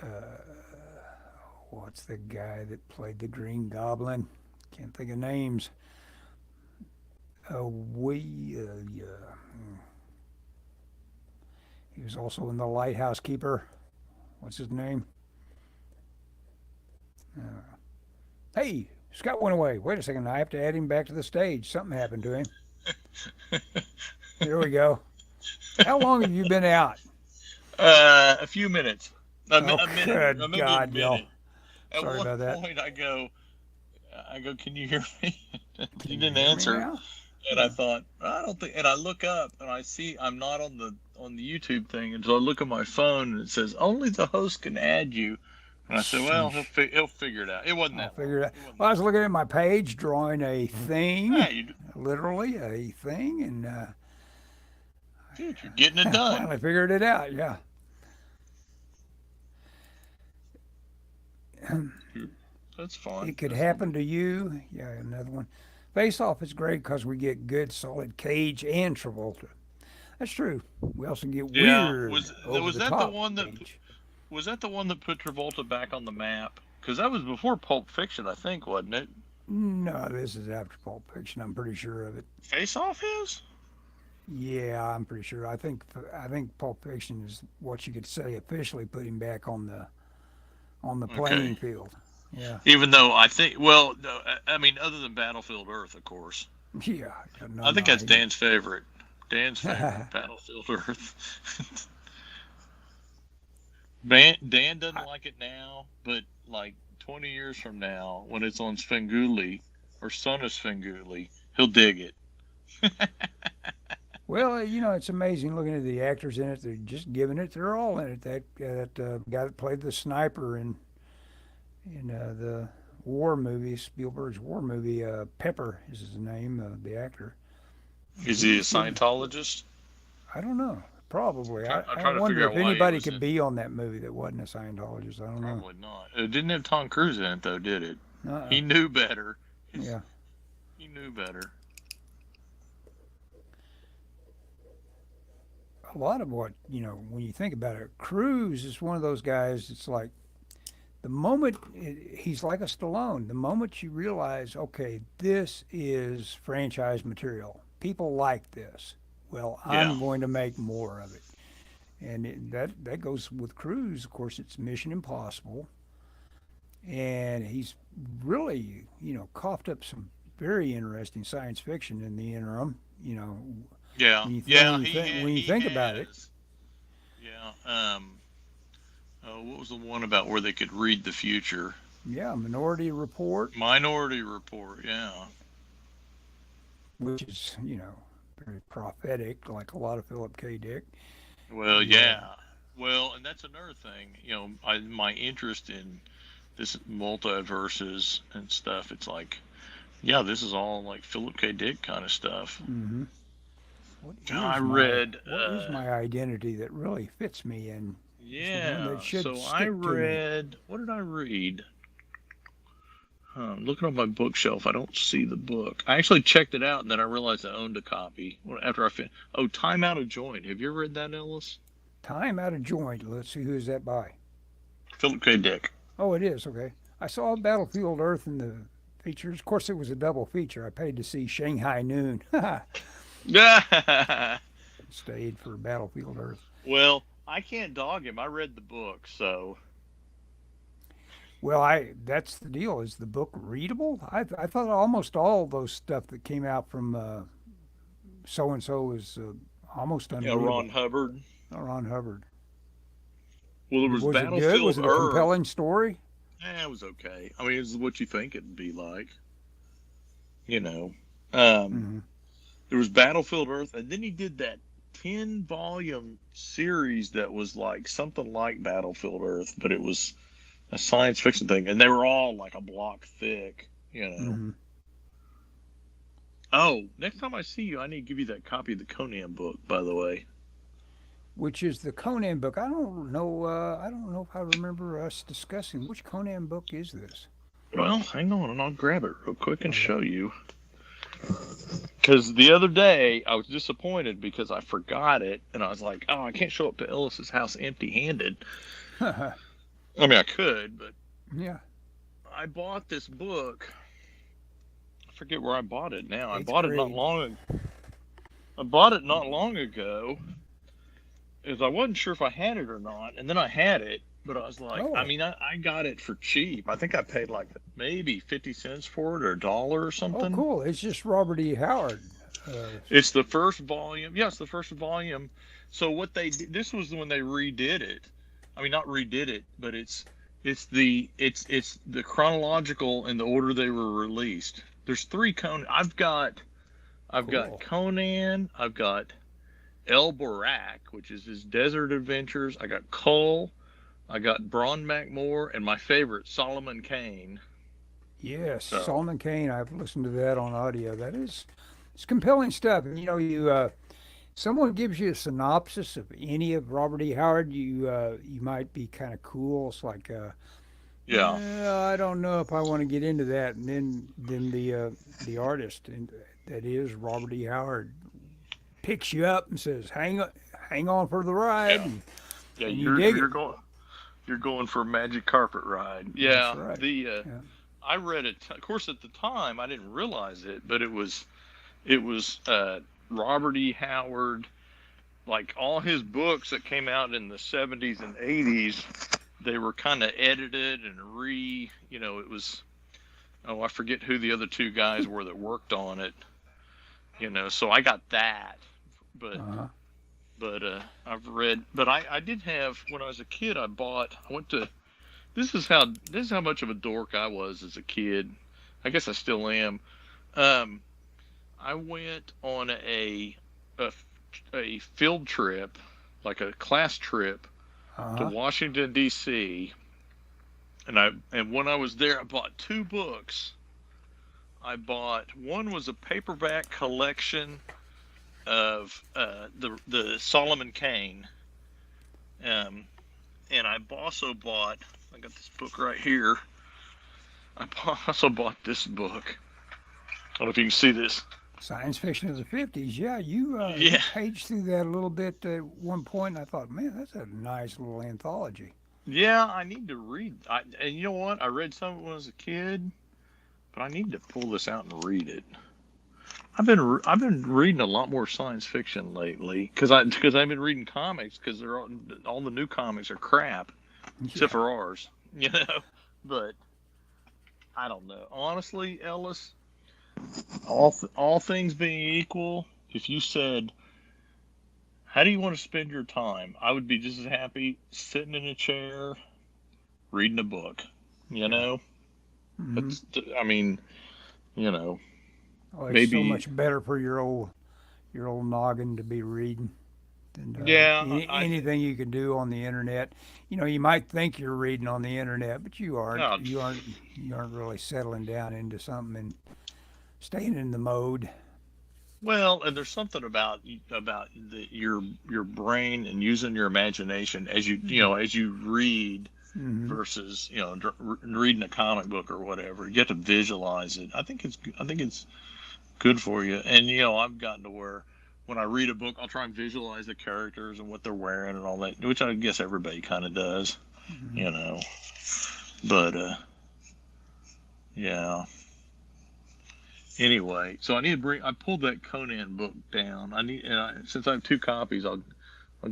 What's the guy that played the Green Goblin? Can't think of names. Yeah. He was also in The Lighthouse Keeper. What's his name? Uh, hey, Scott went away. Wait a second. I have to add him back to the stage. Something happened to him. Here we go. How long have you been out? a few minutes, a, Oh, a minute, good maybe a God, y'all. minute. At Sorry one about that. point, I go, can you hear me? Can You you didn't hear me answer, now? and I thought, I don't think. And I look up, and I see I'm not on the YouTube thing, and so I look at my phone, and it says only the host can add you. And I said, well, Sheesh. he'll figure it out. It wasn't I'll that long. figure it out. It wasn't Well, I that was looking at my page, drawing a long. thing, Hey, literally a thing, and dude, you're getting it I done. finally figured it out. Yeah. That's fun. It could That's happen to you. Yeah, another one. Face Off is great because we get good, solid Cage and Travolta. That's true. We also get yeah. weird, over Was the that the top one that Cage. was that the one that put Travolta back on the map? Because that was before Pulp Fiction, I think, wasn't it? No, this is after Pulp Fiction. I'm pretty sure of it. Face Off is. Yeah, I'm pretty sure. I think Pulp Fiction is what you could say officially put him back on the Okay. playing field. Yeah, Even though I think, well, no, I mean, other than Battlefield Earth, of course. yeah. No, I think no. that's Dan's favorite. Dan's favorite, Battlefield Earth. Dan doesn't like it now, but like 20 years from now, when it's on Svengoolie or Son of Svengoolie, he'll dig it. Well, it's amazing looking at the actors in it. They're just giving it their all in it. That guy that played the sniper in the war movie, Spielberg's war movie, Pepper is his name, the actor. Is He he a was giving. Scientologist? I don't know. Probably. I, I'm I trying to wonder figure if out why he anybody was could in. be on that movie that wasn't a Scientologist. I don't know. Probably not. It didn't have Tom Cruise in it though, did it? Uh-uh. He knew better. Yeah. He knew better. A lot of what, when you think about it, Cruise is one of those guys. It's like the moment he's like a Stallone. The moment you realize, okay, this is franchise material. People like this. Well, Yeah. I'm going to make more of it. And that goes with Cruise. Of course, it's Mission Impossible, and he's really, coughed up some very interesting science fiction in the interim. Yeah. Yeah. When you He think about it, has. Yeah. What was the one about where they could read the future? yeah, Minority Report, Minority Report. Yeah. which is, very prophetic, like a lot of Philip K. Dick. Well, Yeah. yeah. Well, and that's another thing. My interest in this multiverses and stuff. It's like, yeah, this is all like Philip K. Dick kind of stuff. Hmm. What I is read. my identity that really fits me and is the one Yeah. that should So I stick to me? read. What did I read? I'm looking on my bookshelf. I don't see the book. I actually checked it out, and then I realized I owned a copy after I finished. Oh, Time Out of Joint. Have you ever read that, Ellis? Time Out of Joint. Let's see who's that by. Philip K. Dick. Oh, it is. Okay. I saw Battlefield Earth in the features. Of course, it was a double feature. I paid to see Shanghai Noon. Yeah. Stayed for Battlefield Earth. Well, I can't dog him. I read the book, so Well, that's the deal. Is the book readable? I thought almost all those stuff that came out from so and so was almost yeah, Ron unreadable. Hubbard. Ron Hubbard. Well, there was Was it good? Was Battlefield it a Earth. compelling story? It was okay. I mean, it's what you think it'd be like, you know. Um, Hmm. there was Battlefield Earth, and then he did that 10-volume series that was like something like Battlefield Earth, but it was a science fiction thing, and they were all like a block thick, you know. Hmm. Oh, next time I see you, I need to give you that copy of the Conan book, by the way. Which is the Conan book. I don't know. I don't know if I remember us discussing which Conan book is this. Well, hang on, and I'll grab it real quick and Okay. show you. Because the other day I was disappointed because I forgot it, and I was like, "Oh, I can't show up to Ellis's house empty-handed." I mean, I could, but Yeah, I bought this book. I forget where I bought it now. I eighth bought it not grade. long. I bought it not long ago, because I wasn't sure if I had it or not, and then I had it. But I was like, I Oh, mean, I got it for cheap. I think I paid like maybe 50 cents for it or $1 or oh, something. cool. It's just Robert E. Howard. It's the first volume. Yeah, it's the first volume. So what they did, this was when they redid it. I mean, not redid it, but it's the chronological in the order they were released. There's three Conan. I've got Cool. Conan. I've got El Barak, which is his desert adventures. I got Kull. I got Braun McMore, and my favorite, Solomon Kane. Yes, So Solomon Kane. I've listened to that on audio. It's compelling stuff. And someone gives you a synopsis of any of Robert E. Howard, you might be kind of cool. It's like, yeah, I don't know if I want to get into that. And then the artist, and that is Robert E. Howard, picks you up and says, hang on for the ride, yeah, yeah. and you dig it. You're going for a magic carpet ride. That's Yeah, right. the Yeah. I read it. Of course, at the time I didn't realize it, but it was Robert E. Howard. Like all his books that came out in the 70s and 80s, they were kind of edited and it was. Oh, I forget who the other two guys were that worked on it. So I got that, but Uh-huh. I've read. But I did have when I was a kid. I went to. This is how much of a dork I was as a kid. I guess I still am. Um, I went on a a field trip, like a class trip to Uh-huh. Washington D.C. And when I was there, I bought two books. I bought one was a paperback collection of the Solomon Kane, um, and I also bought. I got this book right here. Also bought this book. I don't know if you can see this. Science fiction of the 50s. Yeah, you Yeah, paged through that a little bit at one point, and I thought, man, that's a nice little anthology. yeah. I need to read. And you know what? I read some of it when I was a kid, but I need to pull this out and read it. I've been reading a lot more science fiction lately because I've been reading comics because they're all the new comics are crap except Yeah. for ours, you know. But I don't know. Honestly, Ellis, all things being equal, if you said, "How do you want to spend your time?" I would be just as happy sitting in a chair reading a book. You Yeah. know, Hmm. that's I mean, you know, Oh, it's so maybe much better for your old noggin to be reading than yeah. anything you can do on the internet. You know, you might think you're reading on the internet, but you aren't. Oh, You aren't really settling down into something and staying in the mode. well, and there's something about your brain and using your imagination as as you read Mm-hmm. versus reading a comic book or whatever. You have to visualize it. I think it's good for you. And I've gotten to where when I read a book, I'll try and visualize the characters and what they're wearing and all that, which I guess everybody kind of does, Mm-hmm. you know. But yeah. Anyway, so I pulled that Conan book down. Since I have two copies, I'll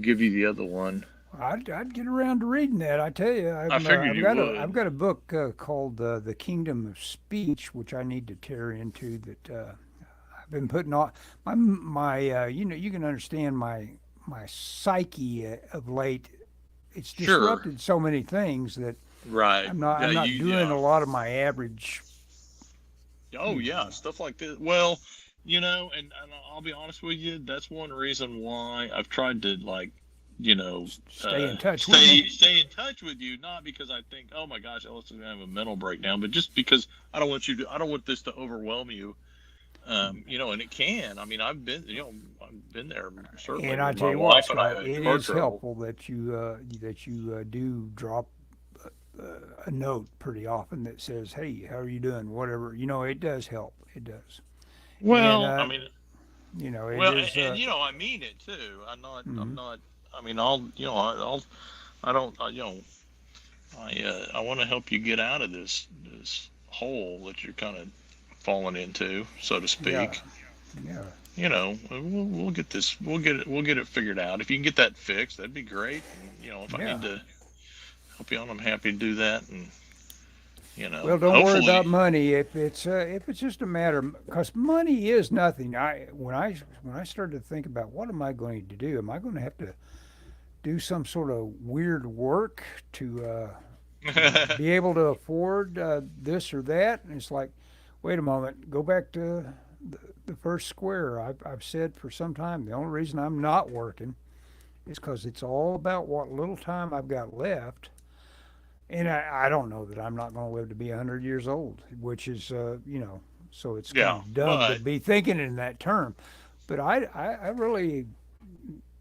give you the other one. I'd get around to reading that. I tell you, I figured you I've would. got a book called The Kingdom of Speech, which I need to tear into. That I've been putting on my you can understand my psyche of late. It's Sure. disrupted so many things that Right. Yeah, I'm not doing yeah. a lot of my average. Oh You yeah, know, stuff like this. Well, and I'll be honest with you, that's one reason why I've tried to you know, stay in touch with me. stay in touch with you, not because I think, oh my gosh, Ellis is gonna have a mental breakdown, but just because I don't want this to overwhelm you. And it can. I mean, I've been there certainly And I with tell my you what, wife and I Scott, had it car is trouble. helpful that you do drop a note pretty often that says, "Hey, how are you doing?" Whatever. You know, it does help. It does. And Well, I mean, it well, is. I mean it too. I'm Mhm. not. I mean, I don't, I want to help you get out of this hole that you're kind of falling into, so to Yeah, speak. yeah, We'll get this, we'll get it figured out. If you can get that fixed, that'd be great. And, if I yeah. need to help you out, I'm happy to do that. And, Well, don't worry hopefully, about money if it's just a matter because money is nothing. When I started to think about what am I going to do? Am I going to have to do some sort of weird work to be able to afford this or that? And it's like, wait a moment, go back to the first square. I've said for some time the only reason I'm not working is because it's all about what little time I've got left. And I don't know that I'm not going to live to be 100 years old, which is, so it's kind yeah, of dumb to but be thinking in that term. But I really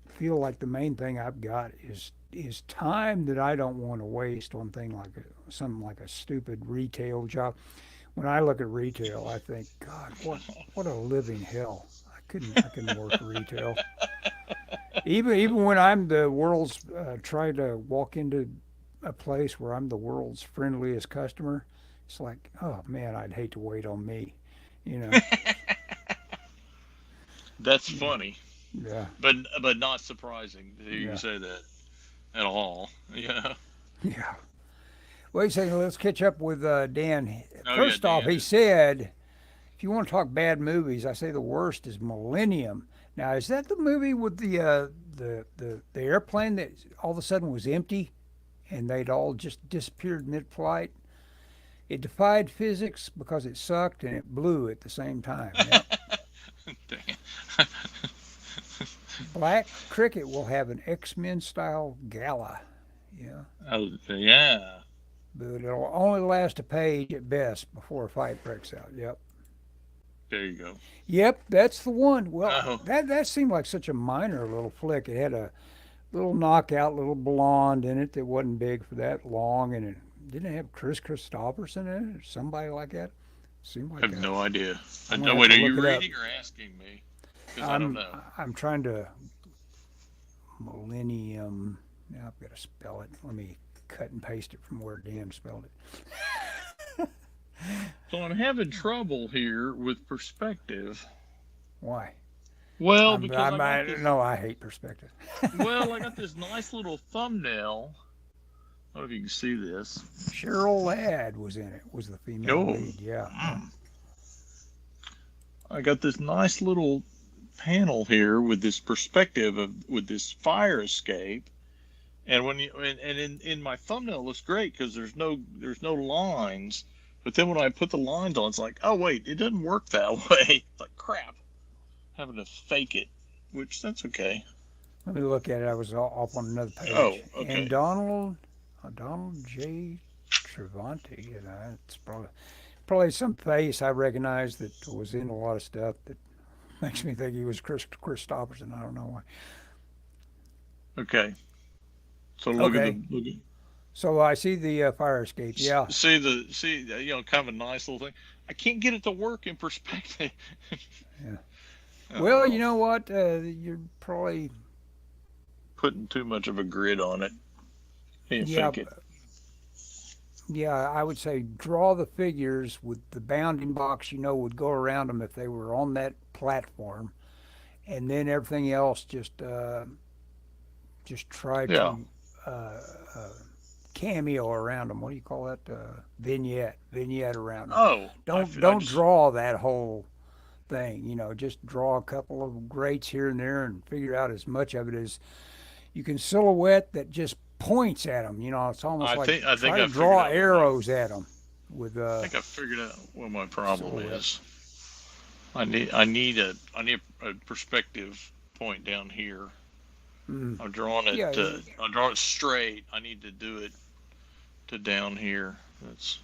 feel like the main thing I've got is time that I don't want to waste on something like a stupid retail job. When I look at retail, I think, God, what a living hell. I couldn't work retail. Even when I'm the world's try to walk into a place where I'm the world's friendliest customer, it's like, oh man, I'd hate to wait on me, you know. that's Yeah, funny, yeah, but not surprising to hear you yeah. say that at all. Yeah. Yeah. Wait a second, let's catch up with Dan. Oh yeah, First off, Dan he is. said, if you want to talk bad movies, I say the worst is Millennium. Now, is that the movie with the airplane that all of a sudden was empty and they'd all just disappeared mid-flight? It defied physics because it sucked and it blew at the same time. Yep. Damn. Black Cricket will have an X-Men style gala. Yeah. Oh, yeah. But it'll only last a page at best before a fight breaks out. Yep. There you go. Yep, that's the one. Well, Oh, that seemed like such a minor little flick. It had a little knockout, little blonde in it that wasn't big for that long, and it didn't have Chris Christopherson in it or somebody like that. Seemed I like have a, no idea. I'm gonna have Wait, to are look you it up. reading or asking me? Because I don't know. I'm trying to Millennium. Now I've got to spell it. Let me cut and paste it from where Dan spelled it. So I'm having trouble here with perspective. Why? Well, because I got this. No, I hate perspective. Well, I got this nice little thumbnail. I don't know if you can see this. Cheryl Ladd was in it. Was the female Oh. lead? Yeah. I got this nice little panel here with this perspective with this fire escape, and when you and in my thumbnail it looks great because there's no lines, but then when I put the lines on, it's like, oh wait, it doesn't work that way. It's like crap, having to fake it, which that's okay. Let me look at it. I was off on another page. Oh, okay. And Donald J. Travanti, and it's probably some face I recognize that was in a lot of stuff that makes me think he was Chris Christopherson. I don't know why. Okay. So look Okay. at the So I see the fire escape. Yeah. see kind of a nice little thing. I can't get it to work in perspective. Yeah. Oh, Well, you know what? You're probably putting too much of a grid on it. Can't yeah. fake it. Yeah, I would say draw the figures with the bounding box would go around them if they were on that platform, and then everything else just try Yeah. to cameo around them. What do you call that? Vignette around them. Oh, Don't draw that whole thing. Just draw a couple of grates here and there and figure out as much of it as you can silhouette that just points at them. It's almost I think I try to figured draw out arrows at them with I think I figured out what my problem silhouette. is. I need a perspective point down here. I'm drawing it. Yeah, I'm drawing it straight. I need to do it to down here. That's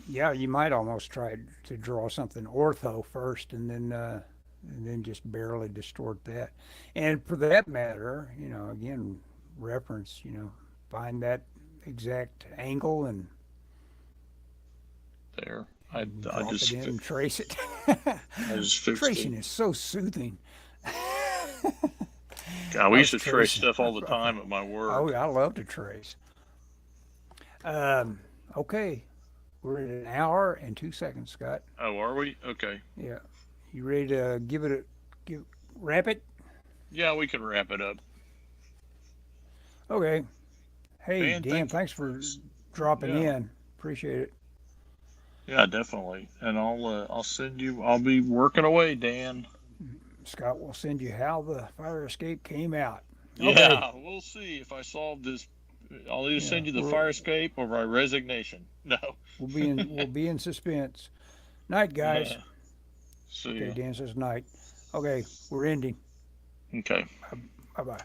yeah. You might almost try to draw something ortho first, and then just barely distort that. And for that matter, again, reference. Find that exact angle and there. I drop just it in and trace it. I just fixed Tracing it. is so soothing. God, we I used to was trace tracing. stuff all the time at my work. Oh, I love to trace. Okay, we're at an hour and 2 seconds, Scott. Oh, are we? Okay. Yeah, you ready to wrap it? Yeah, we can wrap it up. Okay. Hey, Dan, Dan, thanks for dropping Yeah. in. Appreciate it. Yeah, definitely. And I'll send you. I'll be working away, Dan. Scott will send you how the fire escape came out. Yeah, we'll see if I solve this. I'll either send you the we're- fire escape or my resignation. No. We'll be in suspense. Night, guys. Yeah. See Okay, ya. Dan says night. Okay, we're ending. Okay. Bye bye.